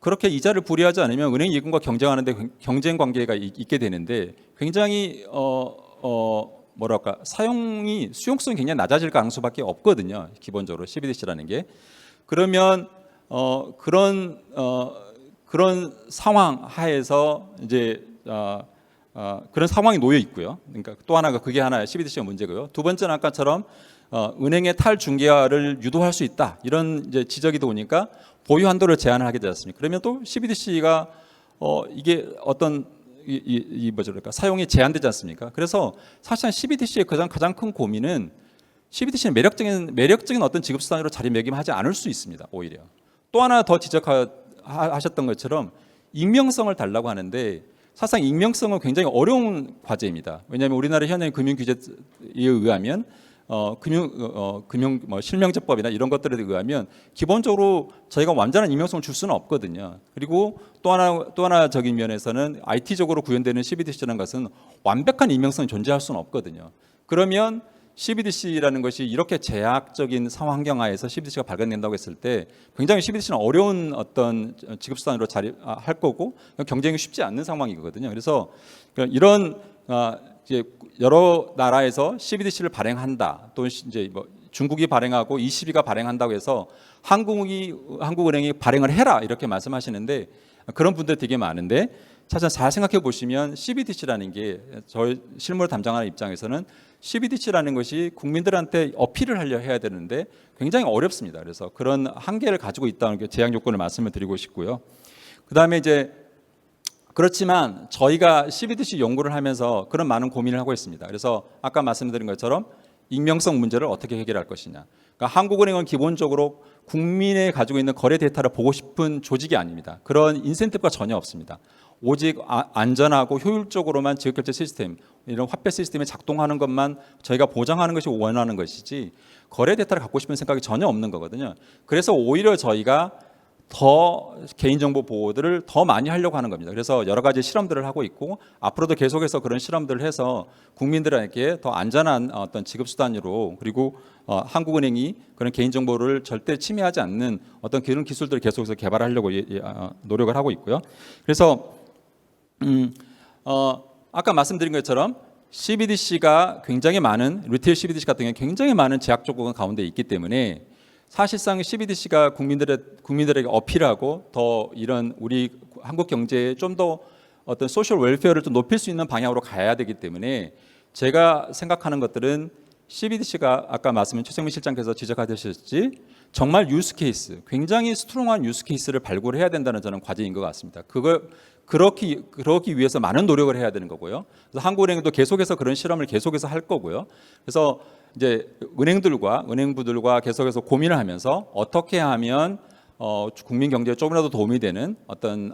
그렇게 이자를 불이하지 않으면 은행 예금과 경쟁하는데 경쟁 관계가 있게 되는데 굉장히 뭐랄까 수용성이 굉장히 낮아질 가능성밖에 없거든요. 기본적으로 CBDC라는 게. 그러면 그런 상황 하에서 이제 그런 상황이 놓여 있고요. 그러니까 또 하나가 그게 하나의 CBDC의 문제고요. 두 번째는 아까처럼 은행의 탈중개화를 유도할 수 있다 이런 이제 지적이 나오니까 보유 한도를 제한을 하게 되지 않습니까? 그러면 또 CBDC가 이게 어떤 뭐랄까 사용이 제한되지 않습니까? 그래서 사실상 CBDC의 가장 큰 고민은 CBDC는 매력적인 어떤 지급 수단으로 자리매김하지 않을 수 있습니다. 오히려 또 하나 더 지적하셨던 것처럼 익명성을 달라고 하는데 사실상 익명성은 굉장히 어려운 과제입니다. 왜냐하면 우리나라 현행 금융 규제에 의하면 금융 실명제법이나 이런 것들에 의하면 기본적으로 저희가 완전한 익명성을 줄 수는 없거든요. 그리고 또 하나적인 면에서는 IT적으로 구현되는 CBDC라는 것은 완벽한 익명성이 존재할 수는 없거든요. 그러면 CBDC라는 것이 이렇게 제약적인 상황 환경하에서 CBDC가 발견된다고 했을 때 굉장히 CBDC는 어려운 어떤 지급 수단으로 할 거고 경쟁이 쉽지 않는 상황이거든요. 그래서 이런 이제 여러 나라에서 CBDC를 발행한다. 또 이제 뭐 중국이 발행하고 ECB가 발행한다고 해서 한국은행이 발행을 해라 이렇게 말씀하시는데 그런 분들 되게 많은데 사실 잘 생각해 보시면 CBDC라는 게 저희 실무를 담당하는 입장에서는 CBDC라는 것이 국민들한테 어필을 하려 해야 되는데 굉장히 어렵습니다. 그래서 그런 한계를 가지고 있다는 게 제약 요건을 말씀을 드리고 싶고요. 그다음에 이제 그렇지만 저희가 CBDC 연구를 하면서 그런 많은 고민을 하고 있습니다. 그래서 아까 말씀드린 것처럼 익명성 문제를 어떻게 해결할 것이냐. 그러니까 한국은행은 기본적으로 국민의 가지고 있는 거래 데이터를 보고 싶은 조직이 아닙니다. 그런 인센티브가 전혀 없습니다. 오직 안전하고 효율적으로만 지급결제 시스템, 이런 화폐 시스템이 작동하는 것만 저희가 보장하는 것이 원하는 것이지 거래 데이터를 갖고 싶은 생각이 전혀 없는 거거든요. 그래서 오히려 저희가 더 개인정보 보호들을 더 많이 하려고 하는 겁니다. 그래서 여러 가지 실험들을 하고 있고 앞으로도 계속해서 그런 실험들을 해서 국민들에게 더 안전한 어떤 지급 수단으로 그리고 한국은행이 그런 개인정보를 절대 침해하지 않는 어떤 그런 기술들을 계속해서 개발하려고 노력을 하고 있고요. 그래서 아까 말씀드린 것처럼 CBDC가 굉장히 많은 리테일 CBDC 같은 경우에 굉장히 많은 제약 조건 가운데 있기 때문에 사실상 CBDC가 국민들에게 어필하고 더 이런 우리 한국 경제에 좀 더 어떤 소셜 웰페어를 좀 높일 수 있는 방향으로 가야 되기 때문에 제가 생각하는 것들은 CBDC가 아까 말씀인 최정민 실장께서 지적하셨지 정말 유스 케이스, 굉장히 스트롱한 유스 케이스를 발굴해야 된다는 저는 과제인 것 같습니다. 그러기 위해서 많은 노력을 해야 되는 거고요. 그래서 한국은행도 계속해서 그런 실험을 계속해서 할 거고요. 그래서 이제 은행부들과 계속해서 고민을 하면서 어떻게 하면 국민 경제에 조금이라도 도움이 되는 어떤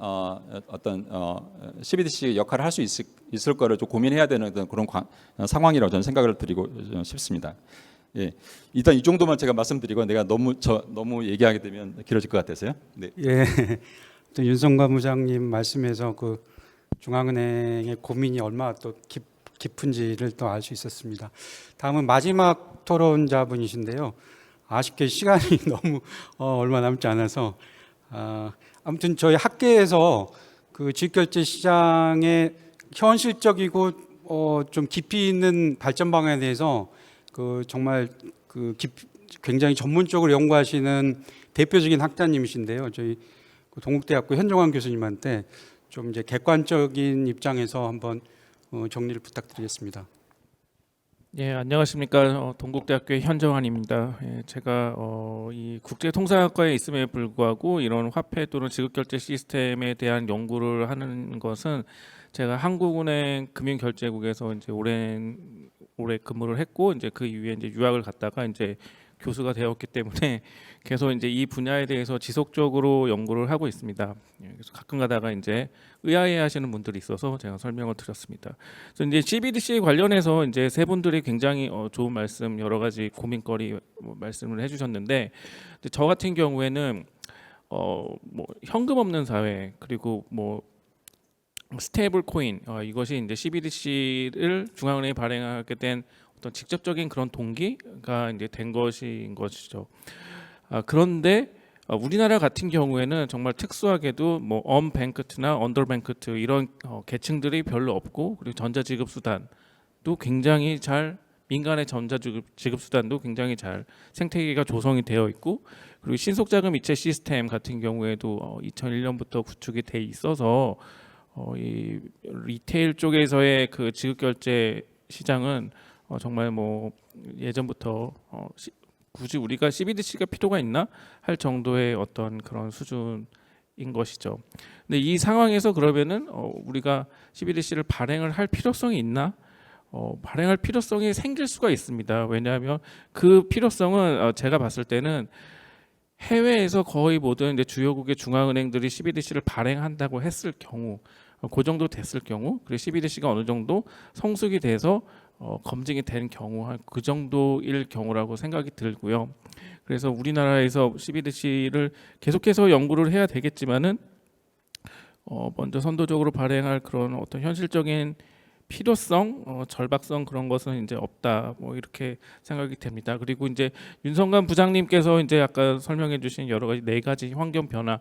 CBDC 역할을 할 수 있을 거를 좀 고민해야 되는 그런 상황이라고 저는 생각을 드리고 싶습니다. 예, 일단 이 정도만 제가 말씀드리고 내가 너무 얘기하게 되면 길어질 것 같아서요. 네. 예. 또 윤성관 부장님 말씀에서 그 중앙은행의 고민이 얼마나 또 깊은지를 또 알 수 있었습니다. 다음은 마지막 토론자분이신데요. 아쉽게 시간이 너무 얼마 남지 않아서 아무튼 저희 학계에서 그 지급결제 시장의 현실적이고 좀 깊이 있는 발전 방향에 대해서 그 정말 굉장히 전문적으로 연구하시는 대표적인 학자님이신데요. 저희 동국대학교 현정환 교수님한테 좀 이제 객관적인 입장에서 한번 정리를 부탁드리겠습니다. 예, 안녕하십니까. 동국대학교의 현정환입니다. 예, 제가 이 국제통상학과에 있음에 불구하고 이런 화폐 또는 지급결제 시스템에 대한 연구를 하는 것은 제가 한국은행 금융결제국에서 이제 오래 근무를 했고 이제 그 이후에 이제 유학을 갔다가 이제 교수가 되었기 때문에 계속 이제 이 분야에 대해서 지속적으로 연구를 하고 있습니다. 그래서 가끔 가다가 이제 의아해하시는 분들이 있어서 제가 설명을 드렸습니다. 그래서 이제 CBDC 관련해서 이제 세 분들이 굉장히 좋은 말씀, 여러 가지 고민거리 말씀을 해주셨는데, 저 같은 경우에는 뭐 현금 없는 사회 그리고 뭐 스테이블 코인 이것이 이제 CBDC를 중앙은행이 발행하게 된 어떤 직접적인 그런 동기가 이제 된 것인 것이죠. 그런데 우리나라 같은 경우에는 정말 특수하게도 뭐 언뱅크트나 언더뱅크트 이런 계층들이 별로 없고 그리고 전자지급 수단도 굉장히 잘 민간의 전자지급 수단도 굉장히 잘 생태계가 조성이 되어 있고 그리고 신속자금 이체 시스템 같은 경우에도 2001년부터 구축이 돼 있어서 이 리테일 쪽에서의 그 지급결제 시장은 정말 뭐 예전부터 굳이 우리가 CBDC가 필요가 있나 할 정도의 어떤 그런 수준인 것이죠. 근데 이 상황에서 그러면은 우리가 CBDC를 발행을 할 필요성이 있나? 발행할 필요성이 생길 수가 있습니다. 왜냐하면 그 필요성은 제가 봤을 때는 해외에서 거의 모든 이제 주요국의 중앙은행들이 CBDC를 발행한다고 했을 경우, 그 정도 됐을 경우, 그리고 CBDC가 어느 정도 성숙이 돼서 검증이 된 경우 그 정도일 경우라고 생각이 들고요. 그래서 우리나라에서 CBDC를 계속해서 연구를 해야 되겠지만은 먼저 선도적으로 발행할 그런 어떤 현실적인 필요성, 절박성 그런 것은 이제 없다. 뭐 이렇게 생각이 됩니다. 그리고 이제 윤성관 부장님께서 이제 아까 설명해주신 여러 가지 4가지 환경 변화,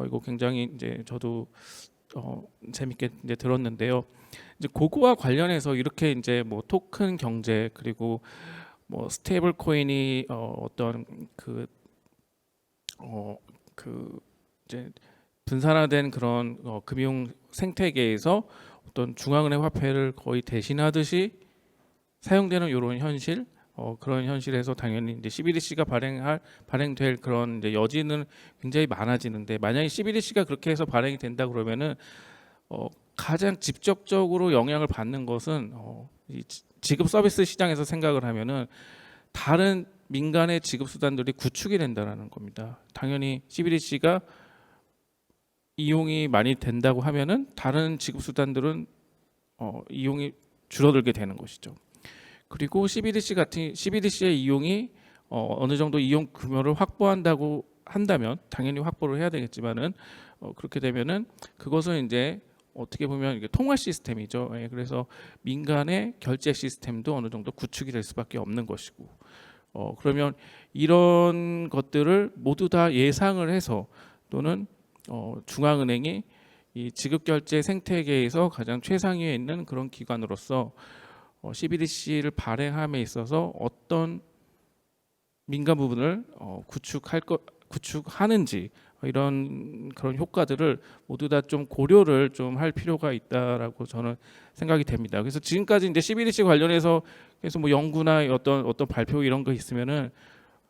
이거 굉장히 이제 저도 재밌게 이제 들었는데요. 이제 그거와 관련해서 이렇게 이제 뭐 토큰 경제 그리고 뭐 스테이블 코인이 어떤 그 이제 분산화된 그런 금융 생태계에서 어떤 중앙은행 화폐를 거의 대신하듯이 사용되는 이런 현실, 그런 현실에서 당연히 이제 CBDC가 발행될 그런 이제 여지는 굉장히 많아지는데, 만약에 CBDC가 그렇게 해서 발행이 된다 그러면은 가장 직접적으로 영향을 받는 것은 이 지급 서비스 시장에서 생각을 하면은 다른 민간의 지급 수단들이 구축이 된다라는 겁니다. 당연히 CBDC가 이용이 많이 된다고 하면은 다른 지급 수단들은 이용이 줄어들게 되는 것이죠. 그리고 CBDC의 이용이 어느 정도 이용 규모를 확보한다고 한다면 당연히 확보를 해야 되겠지만은 그렇게 되면은 그것은 이제 어떻게 보면 이게 통화 시스템이죠. 예, 그래서 민간의 결제 시스템도 어느 정도 구축이 될 수밖에 없는 것이고, 그러면 이런 것들을 모두 다 예상을 해서 또는 중앙은행이 이 지급결제 생태계에서 가장 최상위에 있는 그런 기관으로서 CBDC를 발행함에 있어서 어떤 민간 부분을 구축하는지 이런 그런 효과들을 모두 다 좀 고려를 좀 할 필요가 있다라고 저는 생각이 됩니다. 그래서 지금까지 이제 CBDC 관련해서 계속 뭐 연구나 어떤 발표 이런 거 있으면은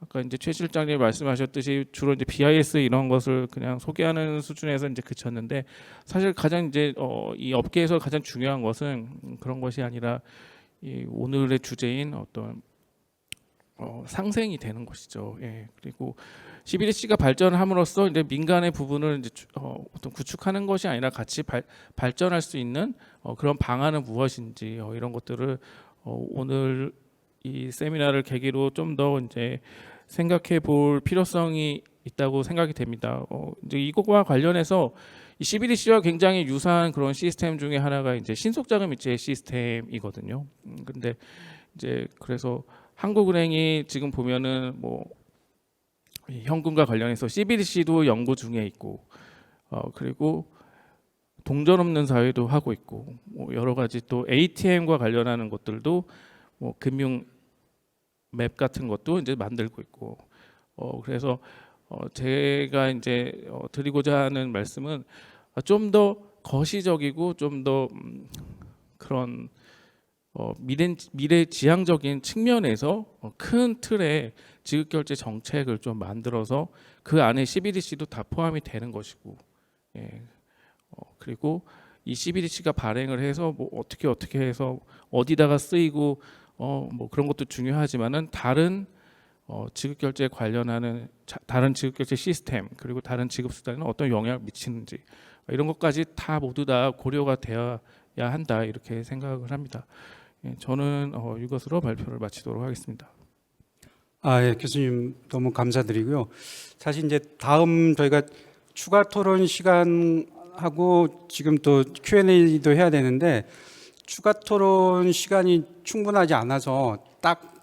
아까 이제 최 실장님 말씀하셨듯이 주로 이제 BIS 이런 것을 그냥 소개하는 수준에서 이제 그쳤는데, 사실 가장 이제 이 업계에서 가장 중요한 것은 그런 것이 아니라 이 오늘의 주제인 어떤 상생이 되는 것이죠. 예. 그리고 CBDC가 발전함으로써 이제 민간의 부분을 이제 어떤 구축하는 것이 아니라 같이 발전할 수 있는 그런 방안은 무엇인지 이런 것들을 오늘 이 세미나를 계기로 좀 더 이제 생각해 볼 필요성이 있다고 생각이 됩니다. 이제 이것과 관련해서 이 CBDC와 굉장히 유사한 그런 시스템 중에 하나가 이제 신속자금 이체 시스템이거든요. 근데 이제 그래서 한국은행이 지금 보면은 뭐 현금과 관련해서 CBDC도 연구 중에 있고, 그리고 동전 없는 사회도 하고 있고, 뭐 여러 가지 또 ATM과 관련하는 것들도 뭐 금융 맵 같은 것도 이제 만들고 있고, 그래서 제가 이제 드리고자 하는 말씀은 좀 더 거시적이고 좀 더 그런 미래지향적인 측면에서 큰 틀의 지급결제 정책을 좀 만들어서 그 안에 CBDC도 다 포함이 되는 것이고, 예. 그리고 이 CBDC가 발행을 해서 뭐 어떻게 해서 어디다가 쓰이고 뭐 그런 것도 중요하지만은 다른 지급결제에 관련하는 다른 지급결제 시스템 그리고 다른 지급 수단에는 어떤 영향을 미치는지 이런 것까지 다 모두 다 고려가 되어야 한다 이렇게 생각을 합니다. 예, 저는 이것으로 발표를 마치도록 하겠습니다. 예, 교수님 너무 감사드리고요. 사실 이제 다음 저희가 추가 토론 시간하고 지금 또 Q&A도 해야 되는데 추가 토론 시간이 충분하지 않아서 딱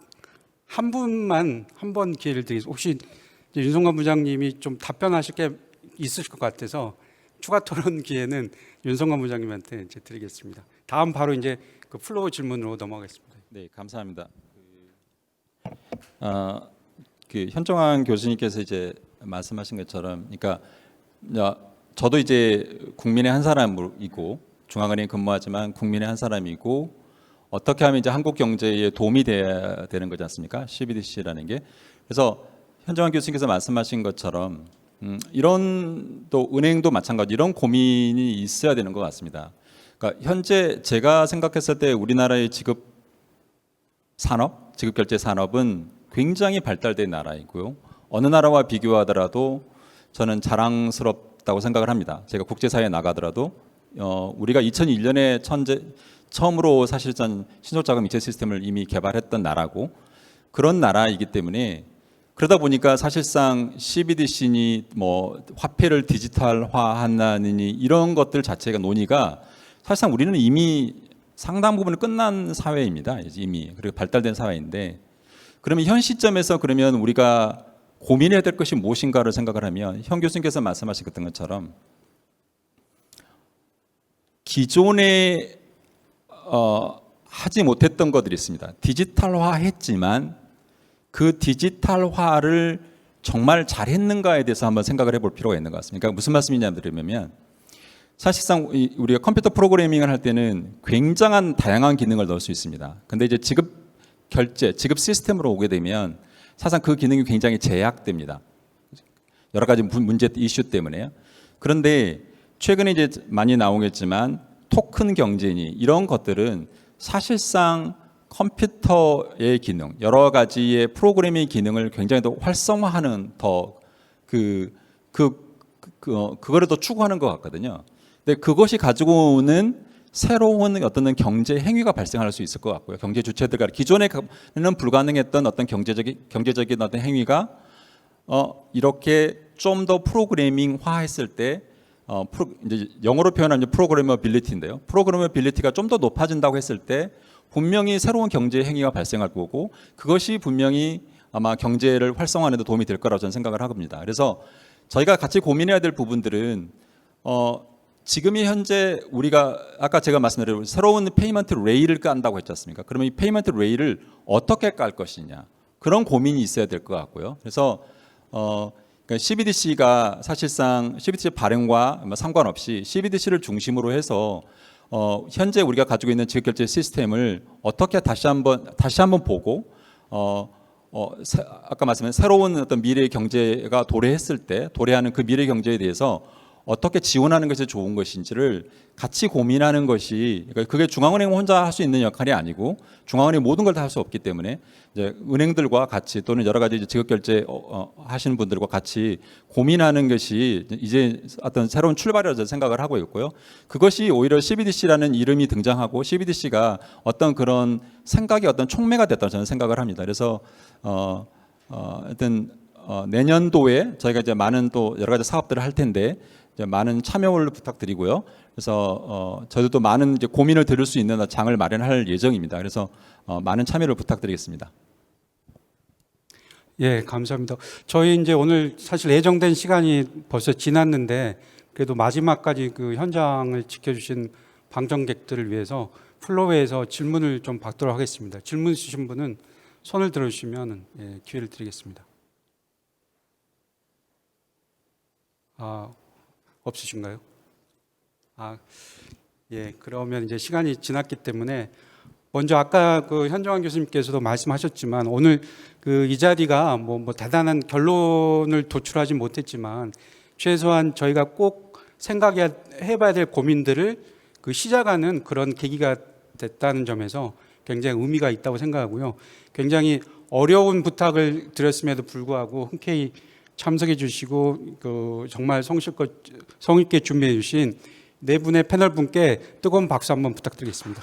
한 분만 한 번 기회를 드리겠습니다. 혹시 윤성관 부장님이 좀 답변하실 게 있으실 것 같아서 추가 토론 기회는 윤성관 부장님한테 이제 드리겠습니다. 다음 바로 이제 그 플로어 질문으로 넘어가겠습니다. 네, 감사합니다. 그 현정환 교수님께서 이제 말씀하신 것처럼, 그러니까 저도 이제 국민의 한 사람이고 중앙은행에 근무하지만 국민의 한 사람이고 어떻게 하면 이제 한국 경제에 도움이 돼야 되는 거지 않습니까? CBDC라는 게. 그래서 현정환 교수님께서 말씀하신 것처럼 이런 또 은행도 마찬가지 이런 고민이 있어야 되는 것 같습니다. 그러니까 현재 제가 생각했을 때 우리나라의 지급 결제 산업은 굉장히 발달된 나라이고요. 어느 나라와 비교하더라도 저는 자랑스럽다고 생각을 합니다. 제가 국제사회에 나가더라도 우리가 2001년에 처음으로 사실상 신속자금 이체 시스템을 이미 개발했던 나라고 그런 나라이기 때문에, 그러다 보니까 사실상 CBDC니 뭐 화폐를 디지털화하느니 이런 것들 자체가 논의가 사실상 우리는 이미 상당 부분은 끝난 사회입니다. 이미 그리고 발달된 사회인데 그러면 현 시점에서 그러면 우리가 고민해야 될 것이 무엇인가를 생각을 하면 현 교수님께서 말씀하셨던 것처럼 기존에 하지 못했던 것들이 있습니다. 디지털화했지만 그 디지털화를 정말 잘했는가에 대해서 한번 생각을 해볼 필요가 있는 것 같습니다. 그러니까 무슨 말씀이냐면 사실상 우리가 컴퓨터 프로그래밍을 할 때는 굉장한 다양한 기능을 넣을 수 있습니다. 근데 이제 지급 결제, 지급 시스템으로 오게 되면 사실상 그 기능이 굉장히 제약됩니다. 여러 가지 문제 이슈 때문에요. 그런데 최근에 이제 많이 나오겠지만 토큰 경제니 이런 것들은 사실상 컴퓨터의 기능, 여러 가지의 프로그래밍 기능을 굉장히 더 활성화하는 그거를 더 추구하는 것 같거든요. 근데 그것이 가지고 오는 새로운 어떤 경제 행위가 발생할 수 있을 것 같고요. 경제 주체들과 기존에는 불가능했던 어떤 경제적인 어떤 행위가 이렇게 좀 더 프로그래밍화했을 때 이제 영어로 표현하면 프로그래머빌리티인데요. 프로그래머빌리티가 좀 더 높아진다고 했을 때 분명히 새로운 경제 행위가 발생할 거고 그것이 분명히 아마 경제를 활성화하는 데 도움이 될 거라고 저는 생각을 합니다. 그래서 저희가 같이 고민해야 될 부분들은 지금이 현재 우리가 아까 제가 말씀드린 새로운 페이먼트 레일을 깐다고 했지 않습니까? 그러면 이 페이먼트 레일을 어떻게 깔 것이냐 그런 고민이 있어야 될 것 같고요. 그래서 그러니까 CBDC가 사실상 CBDC 발행과 상관없이 CBDC를 중심으로 해서 현재 우리가 가지고 있는 지급결제 시스템을 어떻게 다시 한번 보고 아까 말씀한 새로운 어떤 미래 경제가 도래하는 그 미래 경제에 대해서 어떻게 지원하는 것이 좋은 것인지를 같이 고민하는 것이 그러니까 그게 중앙은행 혼자 할 수 있는 역할이 아니고 중앙은행이 모든 걸 다 할 수 없기 때문에 이제 은행들과 같이 또는 여러 가지 지급결제 하시는 분들과 같이 고민하는 것이 이제 어떤 새로운 출발이라고 생각을 하고 있고요. 그것이 오히려 CBDC라는 이름이 등장하고 CBDC가 어떤 그런 생각의 어떤 촉매가 됐다고 저는 생각을 합니다. 그래서 하여튼 내년도에 저희가 이제 많은 또 여러 가지 사업들을 할 텐데 이제 많은 참여를 부탁드리고요. 그래서 저희도 많은 이제 고민을 들을 수 있는 장을 마련할 예정입니다. 그래서 많은 참여를 부탁드리겠습니다. 예, 감사합니다. 저희 이제 오늘 사실 예정된 시간이 벌써 지났는데 그래도 마지막까지 그 현장을 지켜주신 방청객들을 위해서 플로어에서 질문을 좀 받도록 하겠습니다. 질문 있으신 분은 손을 들어주시면 기회를 드리겠습니다. 없으신가요? 예, 그러면 이제 시간이 지났기 때문에 먼저 아까 그 현정환 교수님께서도 말씀하셨지만 오늘 그 이 자리가 뭐 대단한 결론을 도출하지 못했지만 최소한 저희가 꼭 생각해봐야 될 고민들을 그 시작하는 그런 계기가 됐다는 점에서 굉장히 의미가 있다고 생각하고요. 굉장히 어려운 부탁을 드렸음에도 불구하고 흔쾌히 참석해 주시고 그 정말 성의 있게 준비해 주신 네 분의 패널 분께 뜨거운 박수 한번 부탁드리겠습니다.